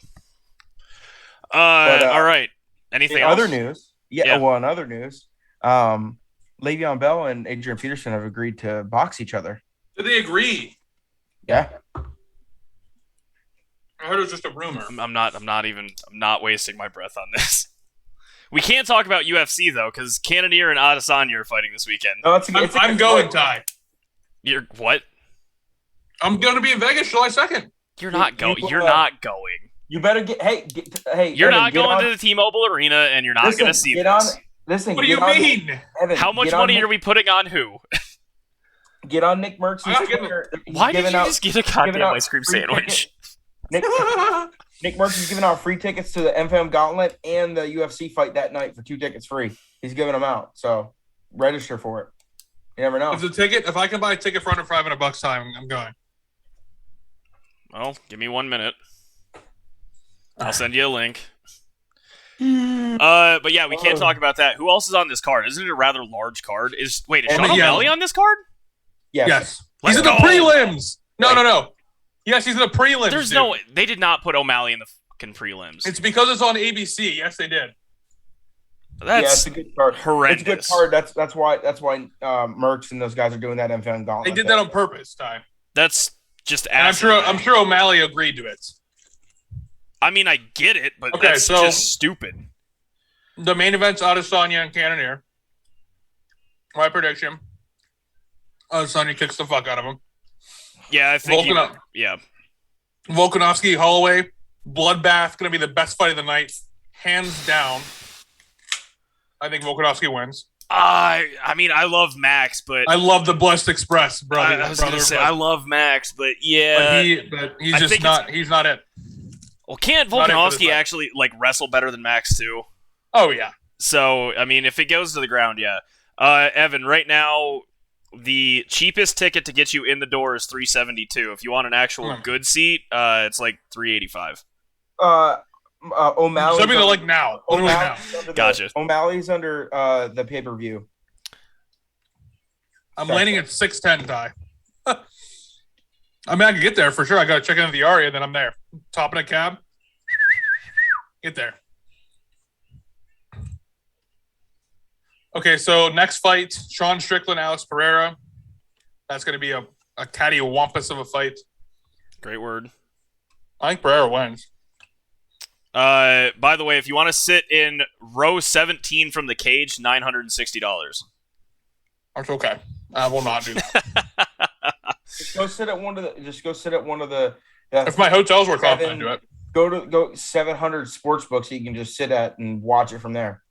But, all right. Anything In else? other news, Yeah. Well, in other news, Le'Veon Bell and Adrian Peterson have agreed to box each other. Did they agree? Yeah. I heard it was just a rumor. I'm not wasting my breath on this. We can't talk about UFC though, because Cannonier and Adesanya are fighting this weekend. No, it's I'm going, Ty. You're what? I'm going to be in Vegas July 2nd. You're not going. People, You're not going. You better get. Hey, You're Evan, not get going on- to the T-Mobile Arena, and you're not listen, going to see get this. on. Listen. What do you get on- mean? Evan, How much get on money Nick- are we putting on who? Get on Nick Merckx' I gotta get Twitter. He's Why did you giving out- just get a giving goddamn out ice cream free sandwich? Nick Merckx is giving out free tickets to the MFM Gauntlet and the UFC fight that night for 2 tickets free. He's giving them out, so register for it. You never know. If I can buy a ticket for under $500 time, I'm going. Well, give me 1 minute. I'll send you a link. But yeah, we can't talk about that. Who else is on this card? Isn't it a rather large card? Is Sean Yeah. O'Malley on this card? Yes. Let's He's in the go. prelims. No. Yes, he's in the prelims. There's dude. no. They did not put O'Malley in the fucking prelims. It's because it's on ABC. Yes, they did. Yeah, it's That's a good card. horrendous. It's a good card. That's why Merckx and those guys are doing that MFM Gauntlet. They did that on purpose, Ty. That's just. And I'm sure O'Malley agreed to it. I mean, I get it, but Okay, that's so- just stupid. The main event's Adesanya and Cannonier. My prediction: Adesanya kicks the fuck out of him. Yeah, I think. Yeah, Volkanovski, Holloway, bloodbath, going to be the best fight of the night, hands down. I think Volkanovski wins. I mean, I love Max, but I love the Blessed Express, brother. I was gonna say I love Max, but yeah. but he's I just think not. He's not it. Well, can't Not it for this Volkanovski fight. actually like wrestle better than Max too? Oh yeah. So I mean, if it goes to the ground, yeah. Evan, right now, the cheapest ticket to get you in the door is $372. If you want an actual good seat, it's like $385. O'Malley's Something under- like now. Literally now. O'Malley's under the- Gotcha. O'Malley's under the pay-per-view. I'm landing at 610, Ty. I mean, I can get there for sure. I got to check into the Aria, then I'm there. Topping a cab. Get there. Okay, so next fight, Sean Strickland, Alex Pereira. That's going to be a cattywampus of a fight. Great word. I think Pereira wins. By the way, if you want to sit in row 17 from the cage, $960. That's okay. I will not do that. Just go sit at one of the. If my hotel's worth off, I do it. Go 700 sports books you can just sit at and watch it from there.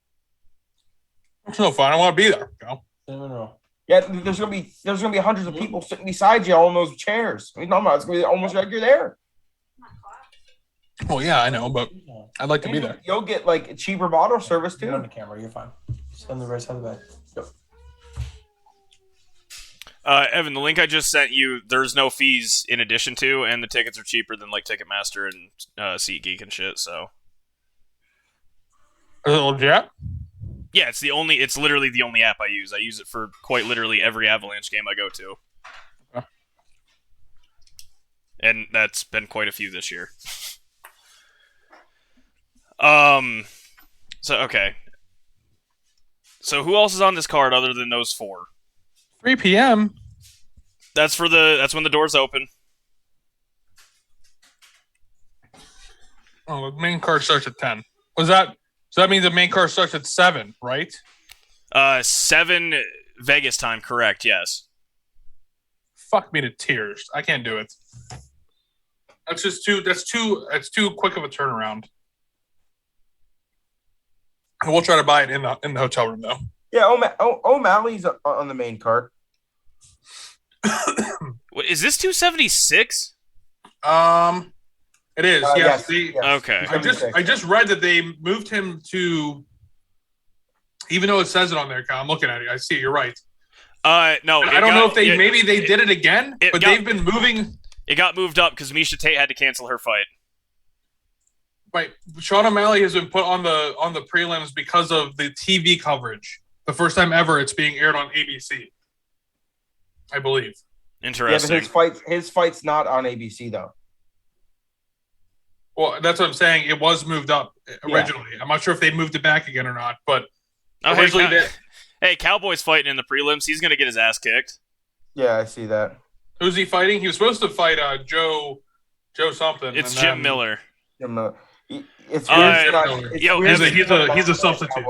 It's no fun. I want to be there. You know? Cinnamon roll. Yeah, there's gonna be hundreds of people sitting beside you all in those chairs. It's gonna be almost like you're there. Well, yeah, I know, but I'd like to be there. You'll get like cheaper bottle service You're on too. the camera. You're fine. Just on the right side of the bed. Yep. Evan, the link I just sent you, there's no fees in addition to, and the tickets are cheaper than like Ticketmaster and SeatGeek and shit. So Yeah. yeah, it's literally the only app I use. I use it for quite literally every Avalanche game I go to. Okay. And that's been quite a few this year. So okay. So who else is on this card other than those four? 3 p.m. That's when the doors open. Oh, the main card starts at 10. So that means the main card starts at 7, right? 7 Vegas time, correct? Yes. Fuck me to tears. I can't do it. That's too quick of a turnaround. We'll try to buy it in the hotel room though. Yeah, O'Malley's on the main card. What, is this 276? It is. Yes. Okay. I just read that they moved him to. Even though it says it on there, I'm looking at it. I see it. You're right. No. I don't know if they did it again, but they've been moving. It got moved up because Miesha Tate had to cancel her fight. Right. Sean O'Malley has been put on the prelims because of the TV coverage. The first time ever it's being aired on ABC. I believe. Interesting. Yeah, but his fight's not on ABC though. Well, that's what I'm saying. It was moved up originally. Yeah. I'm not sure if they moved it back again or not, but originally hey, Cowboy's fighting in the prelims. He's going to get his ass kicked. Yeah, I see that. Who's he fighting? He was supposed to fight Joe something. It's Jim Miller. It's weird. He's a substitute.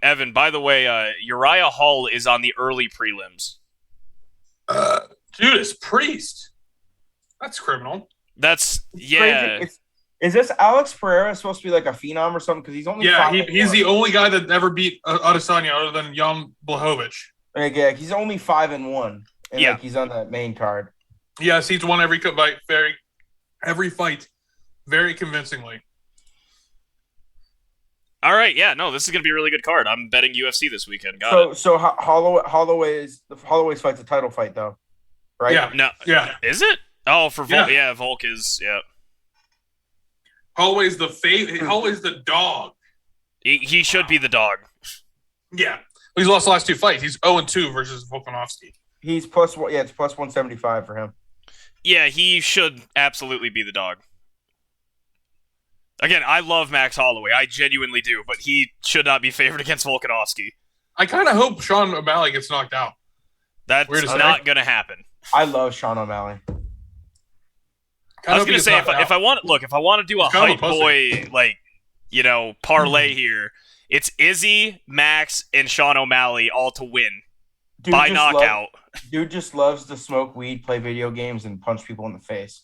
Evan, by the way, Uriah Hall is on the early prelims. Judas Priest. That's criminal. That's yeah. Is this Alex Pereira supposed to be like a phenom or something? Because he's only he's the only guy that ever beat Adesanya other than Jan Blachowicz. Yeah, he's only 5-1, and yeah, he's on that main card. Yes, he's won every fight very convincingly. All right, yeah, no, this is gonna be a really good card. I'm betting UFC this weekend. So Holloway's fight's a title fight though, right? Yeah, no, yeah. Is it? Oh, for Volk, yeah, Volk is Holloway's Holloway's the dog. He should be the dog. Yeah, he's lost the last 2 fights. He's 0-2 versus Volkanovski. He's plus one. Yeah, it's plus 175 for him. Yeah, he should absolutely be the dog. Again, I love Max Holloway. I genuinely do, but he should not be favored against Volkanovski. I kind of hope Sean O'Malley gets knocked out. That's not going to happen. I love Sean O'Malley. I was going to say, if I want to do a hype boy, parlay here, it's Izzy, Max, and Sean O'Malley all to win by knockout. Dude just loves to smoke weed, play video games, and punch people in the face.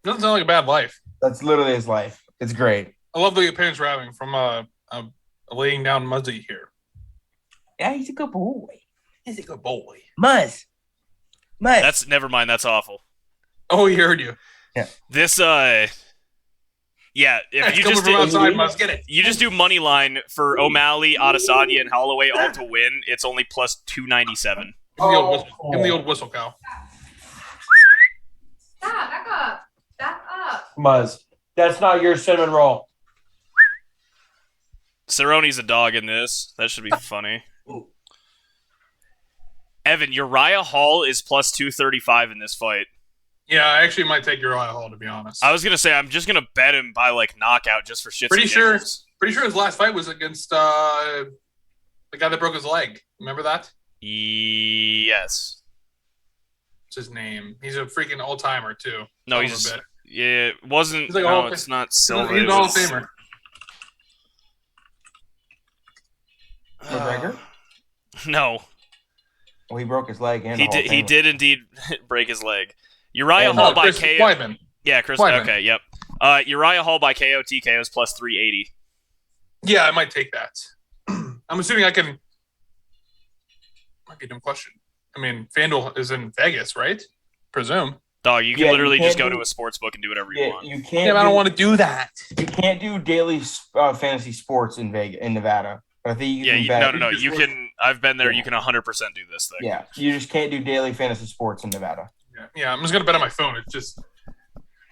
Doesn't sound like a bad life. That's literally his life. It's great. I love the appearance we're having from laying down Muzzy here. Yeah, he's a good boy. He's a good boy. Muzz. That's never mind. That's awful. Oh, he heard you. Yeah. This if you just from outside, Muzz, get it. You just do money line for O'Malley, Adesanya, and Holloway all to win. It's only plus 297. Give him the old whistle, cow. Stop! Back up! Muzz, that's not your cinnamon roll. Cerrone's a dog in this. That should be funny. Evan, Uriah Hall is plus 235 in this fight. Yeah, I actually might take Uriah Hall, to be honest. I was going to say, I'm just going to bet him by, knockout just for shits Pretty and sure giggles. his last fight was against the guy that broke his leg. Remember that? Yes. What's his name? He's a freaking old-timer, too. No, it wasn't. He's like it's not Silva. He's an Hall of Famer. McGregor? No. Well, he broke his leg, and he did indeed break his leg. Uriah Hall by KO. Weidman. Yeah, Chris. Weidman. Okay, yep. Uriah Hall by KO TKO is plus 380. Yeah, I might take that. I'm assuming I can. dumb question. I mean, FanDuel is in Vegas, right? Presume. Dog, you can Yeah, literally you just can't go do- to a sports book and do whatever you Yeah, want. you can't. Yeah, I don't want to do that. You can't do daily fantasy sports in Vegas, in Nevada. But I think you can bet. No. You can. I've been there. Yeah. You can 100% do this thing. Yeah, you just can't do daily fantasy sports in Nevada. Yeah, I'm just gonna bet on my phone. It's just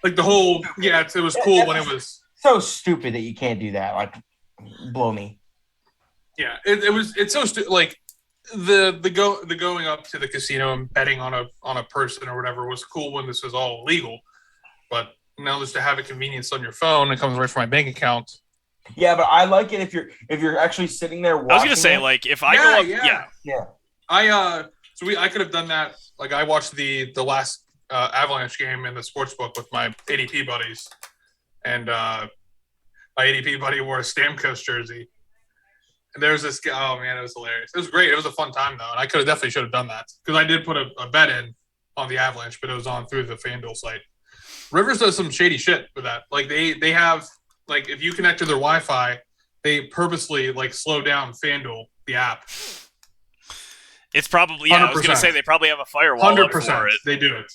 like the whole. Yeah, it was cool when it was. So stupid that you can't do that. Like, blow me. Yeah, it's so like the going up to the casino and betting on a person or whatever was cool when this was all illegal, but now just to have a convenience on your phone, it comes right from my bank account. Yeah, but I like it if you're actually sitting there watching. I was gonna say, it. like, if I go up, Yeah. I could have done that. Like I watched the last Avalanche game in the sports book with my ADP buddies, and my ADP buddy wore a Stamkos jersey. And there was this guy. Oh man, it was hilarious. It was great. It was a fun time though, and I definitely should have done that because I did put a bet in on the Avalanche, but it was on through the FanDuel site. Rivers does some shady shit with that. Like they have like if you connect to their Wi-Fi, they purposely like slow down FanDuel the app. it's probably I was gonna 100%. say they probably have a firewall up for 100%. it. They do it.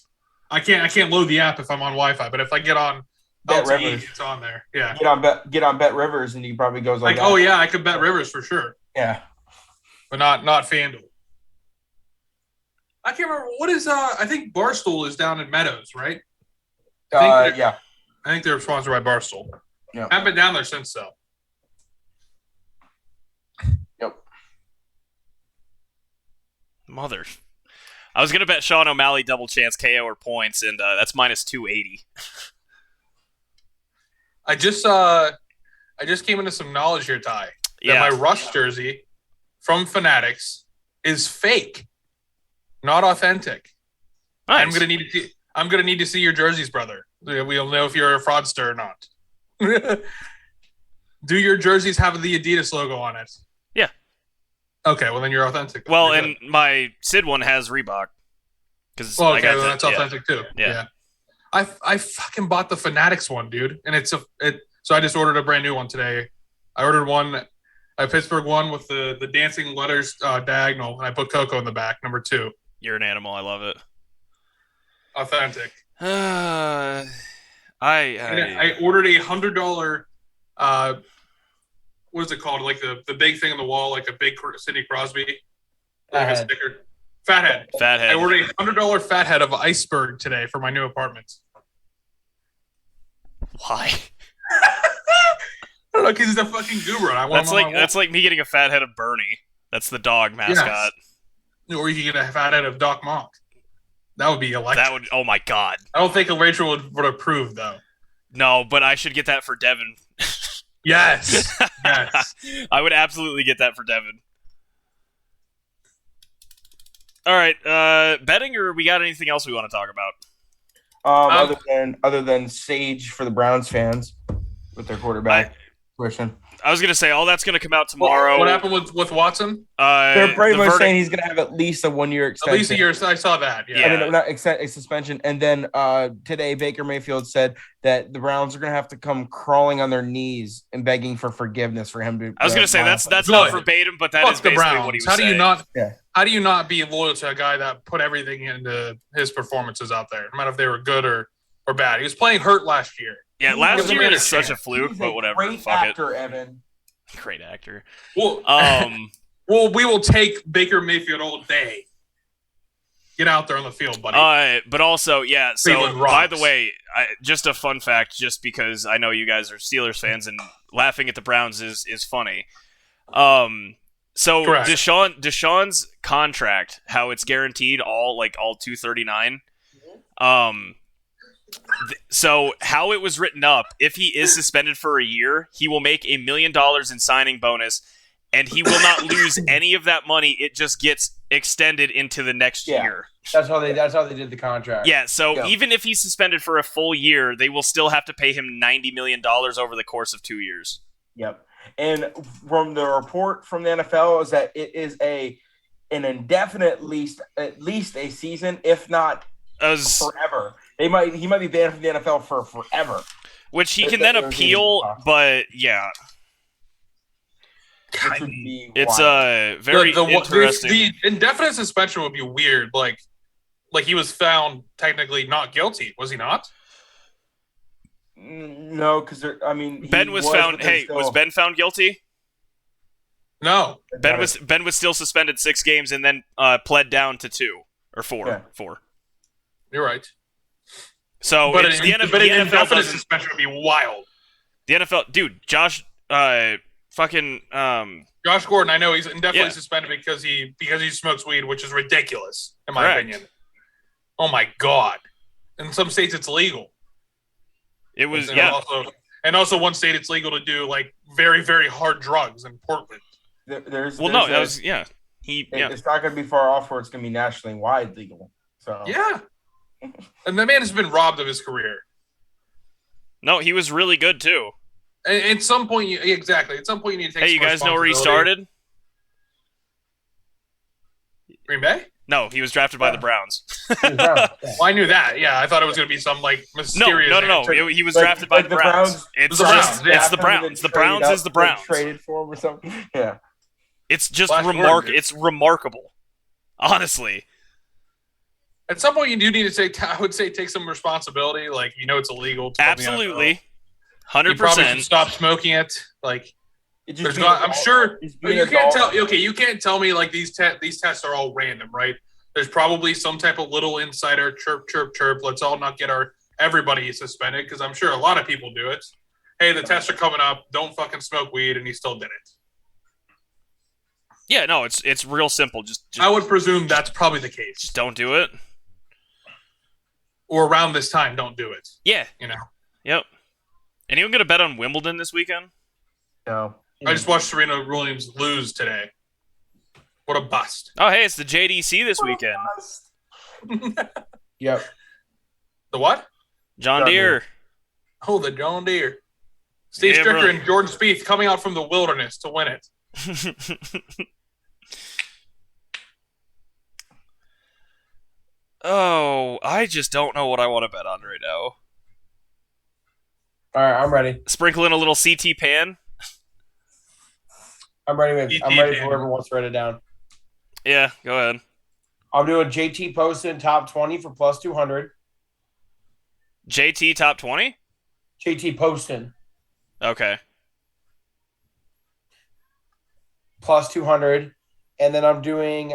I can't load the app if I'm on Wi-Fi, but if I get on Bet LTE, Rivers. it's on there. Yeah. Get on Bet Rivers, and he probably goes like, Like, oh yeah, I could bet Rivers for sure, yeah. but not FanDuel. I can't remember what is. I think Barstool is down in Meadows, right? Yeah. I think they're sponsored by Barstool. Yeah. Haven't been down there since though. Yep. Mother. I was gonna bet Sean O'Malley double chance KO or points, and that's minus 280. I just came into some knowledge here, Ty. Yeah. That my Rush jersey from Fanatics is fake, not authentic. Nice. I'm gonna need to see your jerseys, brother. We'll know if you're a fraudster or not. Do your jerseys have the Adidas logo on it? Yeah. Okay, well then you're authentic. Well, You're and my Sid one has Reebok. Because good. Well, okay, then that's authentic too. Yeah. I fucking bought the Fanatics one, dude, and so I just ordered a brand new one today. I ordered a Pittsburgh one with the dancing letters diagonal, and I put Coco in the back, number 2. You're an animal. I love it. Authentic. I ordered a $100. What is it called? Like the big thing on the wall, like a big Sidney Crosby, like a Fathead. sticker. Fathead. Fathead. I ordered a $100 fathead of iceberg today for my new apartment. Why? I don't know, because he's a fucking guru. And I want him on my wall. That's like me getting a fat head of Bernie. That's the dog mascot. Yes. Or you could get a fathead of Doc Monk. That would be electric. That would. Oh my god. I don't think Rachel would approve though. No, but I should get that for Devin. Yes. Yes. I would absolutely get that for Devin. All right, betting, or we got anything else we want to talk about? Other than Sage for the Browns fans with their quarterback question. I was gonna say all that's gonna come out tomorrow. What happened with Watson? They're pretty much verdict- saying he's going to have at least a 1-year extension. At least a year. I saw that. Yeah. Yeah. I mean, not a suspension. And then today, Baker Mayfield said that the Browns are going to have to come crawling on their knees and begging for forgiveness for him to. I was gonna say that's not Good. verbatim, but that Fuck is the basically Browns. what he was How do saying. you not? Yeah. How do you not be loyal to a guy that put everything into his performances out there, no matter if they were good or bad? He was playing hurt last year. Yeah, last Give him year a is such a chance. fluke, He's but a whatever. Great Fuck actor, Evan. it. Great actor. Well, well, we will take Baker Mayfield all day. Get out there on the field, buddy. But also, yeah. So, Cleveland by rocks. the way, just a fun fact, just because I know you guys are Steelers fans and laughing at the Browns is funny. So Correct. Deshaun's contract, how it's guaranteed all 239. So how it was written up, if he is suspended for a year, he will make $1 million in signing bonus, and he will not lose any of that money. It just gets extended into the next Yeah. year. That's how they did the contract. Yeah, so Yeah. even if he's suspended for a full year, they will still have to pay him $90 million over the course of 2 years. Yep. And from the report from the NFL is that it is an indefinite at least a season, if not As, forever. He might be banned from the NFL for forever. which he can That- then that was appeal, even possible. but yeah. which would be It's wild. very interesting. The indefinite suspension would be weird. Like he was found technically not guilty, was he not? No, because Ben was found. Hey, was Ben found guilty? No. Ben was still suspended 6 games and then pled down to 2 or 4. Yeah. 4. You're right. So But the an NFL indefinite doesn't. suspension would be wild. The NFL, dude, Josh, fucking, Josh Gordon, I know he's indefinitely Yeah. suspended because he smokes weed, which is ridiculous in my Correct. opinion. Oh my god! In some states, it's legal. it was And yeah. also one state it's legal to do like very very hard drugs in Portland. That was yeah. It's not going to be far off where it's going to be nationally wide legal. So Yeah, and the man has been robbed of his career. No, he was really good too. And at some point, you need to take. Hey, you some guys know where he responsibility. started? Green Bay? No, he was drafted by the Browns. Well, I knew that. Yeah, I thought it was going to be some like No, mysterious. no. He was drafted by the Browns. It's The just Browns, yeah. it's the Browns. The Browns is the Browns. Traded for him or something. Yeah. It's just Flash forward. It's remarkable. Honestly. At some point, you do need to take. I would say take some responsibility. Like it's illegal. To Absolutely. You probably should 100%. stop smoking it. Like It there's just not. I'm sure He's being you can't adult. tell. Okay, you can't tell me like these tests are all random, right? There's probably some type of little insider chirp, chirp, chirp. Let's all not get everybody suspended because I'm sure a lot of people do it. Hey, the tests are coming up. Don't fucking smoke weed, and he still did it. Yeah, no, it's real simple. Just I would presume that's probably the case. just don't do it. Or around this time, don't do it. Yeah. You know. Yep. Anyone gonna bet on Wimbledon this weekend? No. I just watched Serena Williams lose today. What a bust. Oh, hey, it's the JDC this weekend. Yep. The what? John John Deere. Oh, the John Deere. Steve Yeah, Stricker really. and Jordan Spieth coming out from the wilderness to win it. Oh, I just don't know what I want to bet on right now. All right, I'm ready. Sprinkle in a little CT pan. I'm ready for ET. whoever wants to write it down. Yeah, go ahead. I'm doing JT Poston top 20 for plus 200. JT top 20? JT Poston Okay. plus 200. And then I'm doing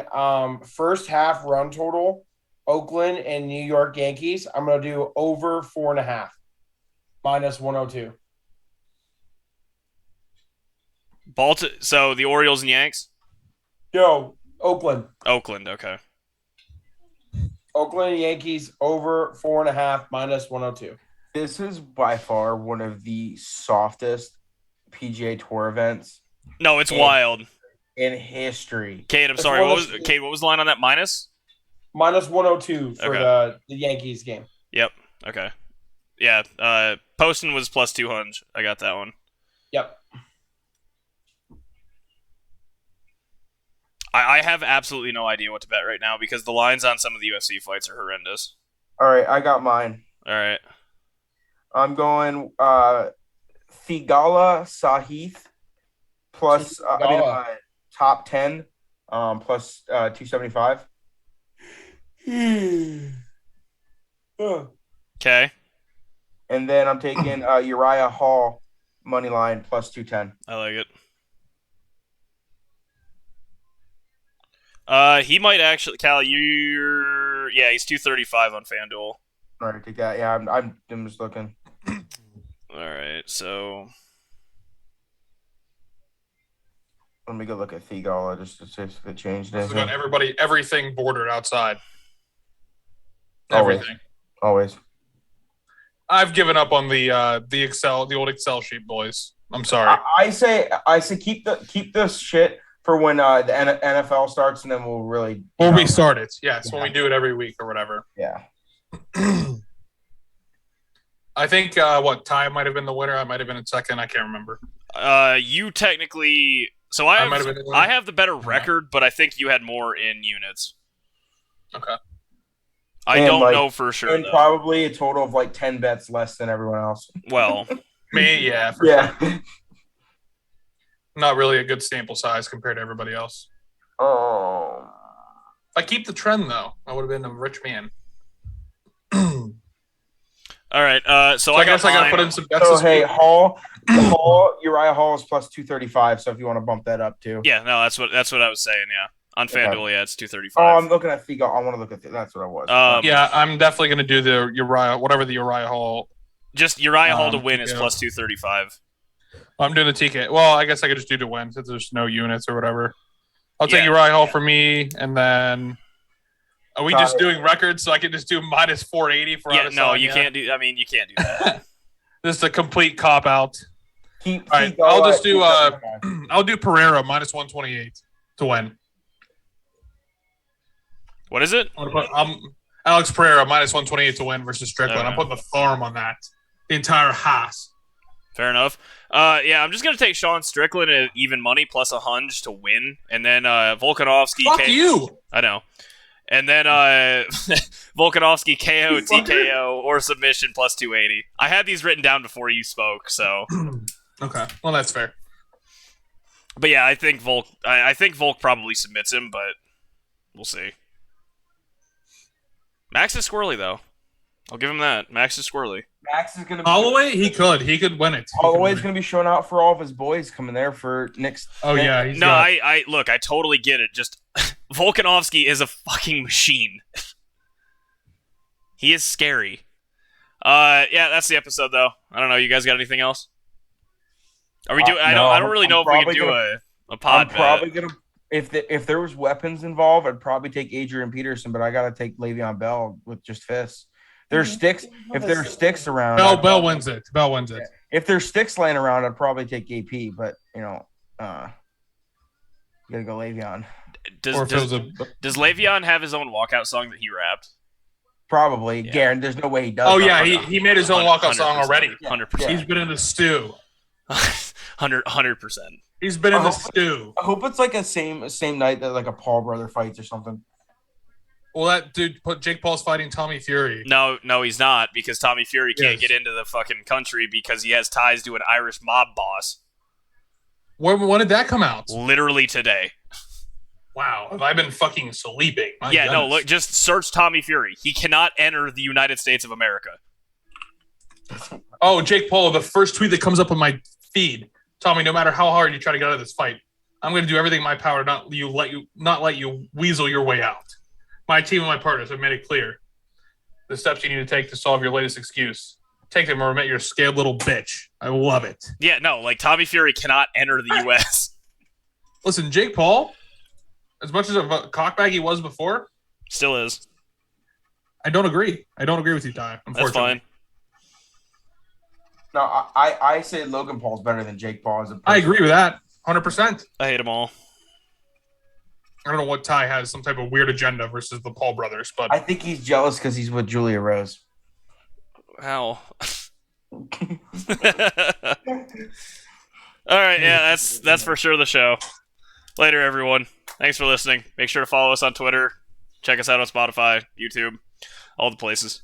first half run total, Oakland and New York Yankees. I'm going to do over 4.5, minus 102. So the Orioles and Yanks? Yo, Oakland. Oakland, okay. Oakland and Yankees over 4.5, minus 102. This is by far one of the softest PGA Tour events No, it's wild. in history. Kate, I'm It's sorry. one What of was the- what was the line on that? Minus? Minus 102 for Okay. the Yankees game. Yep. Okay. Yeah. Poston was plus 200. I got that one. Yep. I have absolutely no idea what to bet right now because the lines on some of the UFC fights are horrendous. All right, I got mine. All right. I'm going Thigala Sahith plus top 10 plus 275. Okay. And then I'm taking Uriah Hall money line plus 210. I like it. He might actually, Cal. He's 235 on FanDuel. All right, take that. Yeah, I'm just looking. All right, so Let me go look at Thigala just to see if it changed This has anything. got everything bordered outside. Always. Everything. Always. I've given up on the old Excel sheet, boys. I'm sorry. I say keep this shit for when the NFL starts, and then we'll really We'll restart it. Yes, when we do it every week or whatever. Yeah. I think Ty might have been the winner. I might have been in second. I can't remember. you technically. So I might have have been the winner. I have the better record, but I think you had more in units. Okay. I And, don't like, know for sure. And Though. probably a total of like 10 bets less than everyone else. Well, Me, yeah. For Yeah. sure. not really a good sample size compared to everybody else. Oh. If I keep the trend, though, I would have been a rich man. All right. So I guess I got to mine. put in some bets. So this hey, week. Uriah Hall is plus 235. So if you want to bump that up too. Yeah, no, that's what I was saying. Yeah, on Okay. FanDuel, yeah, it's Oh, 235. I'm looking at Figo. I want to look at that's what I was. Yeah, I'm definitely going to do the Uriah Hall. Just Uriah Hall to win is yeah. plus 235. I'm doing the TK. Well, I guess I could just do to win since there's no units or whatever. I'll take Yeah. Uriah Hall for me, and then are we just doing records so I can just do minus 480 for Yeah, no, Adesanya? you can't do. I mean, you can't do that. This is a complete cop out. Keep All right, Figo I'll at just do 235. I'll do Pereira minus 128 to win. What is it? I'm Alex Pereira minus 128 to win versus Strickland. Okay. I'm putting the farm on that. The entire Haas. Fair enough. Yeah, I'm just gonna take Sean Strickland at even money plus 100 to win, and then Volkanovski. Fuck you. I know. And then Volkanovski KO, TKO, or submission plus 280. I had these written down before you spoke, so. Okay, well that's fair. But yeah, I think Volk. I think Volk probably submits him, but we'll see. Max is squirrely though. I'll give him that. Max is squirrely. Max is going to be. Holloway, he could win it. Holloway's going to be showing out for all of his boys coming there for next. Oh yeah, he's No, got- I look. I totally get it. Just Volkanovski is a fucking machine. He is scary. Yeah, that's the episode though. I don't know. You guys got anything else? Are we doing? I don't really know if we can do a pod. I'm probably going to. If there was weapons involved, I'd probably take Adrian Peterson, but I got to take Le'Veon Bell with just fists. There's sticks. If there are sticks around, Bell wins it. Bell wins it. If there's sticks laying around, I'd probably take AP, but you gotta go Le'Veon. Does Or if it was does Le'Veon have his own walkout song that he rapped? Probably, Yeah. Garen. There's no way he does. Oh that. yeah, he made his own walkout song already. 100%. He's been in the stew. 100%. He's been in the stew. I hope it's like a same night that like a Paul brother fights or something. Well, that dude put Jake Paul's fighting Tommy Fury. No, he's not, because Tommy Fury can't Yes. get into the fucking country because he has ties to an Irish mob boss. When did that come out? Literally today. Wow, have I been fucking sleeping? My Yeah, no, goodness. look, just search Tommy Fury. He cannot enter the United States of America. Oh, Jake Paul, the first tweet that comes up on my feed. Tommy, no matter how hard you try to get out of this fight, I'm going to do everything in my power to not let you weasel your way out. My team and my partners have made it clear the steps you need to take to solve your latest excuse. Take them or admit you're a scared little bitch. I love it. Yeah, no, like Tommy Fury cannot enter the U.S. Listen, Jake Paul, as much as a cockbag he was before, Still is. I don't agree. I don't agree with you, Ty. That's Unfortunately. fine. No, I say Logan Paul's better than Jake Paul as a person. I agree with that. 100%. I hate them all. I don't know what Ty has, some type of weird agenda versus the Paul brothers, but I think he's jealous because he's with Julia Rose. How? All right, yeah, that's for sure the show. Later, everyone. Thanks for listening. Make sure to follow us on Twitter. Check us out on Spotify, YouTube, all the places.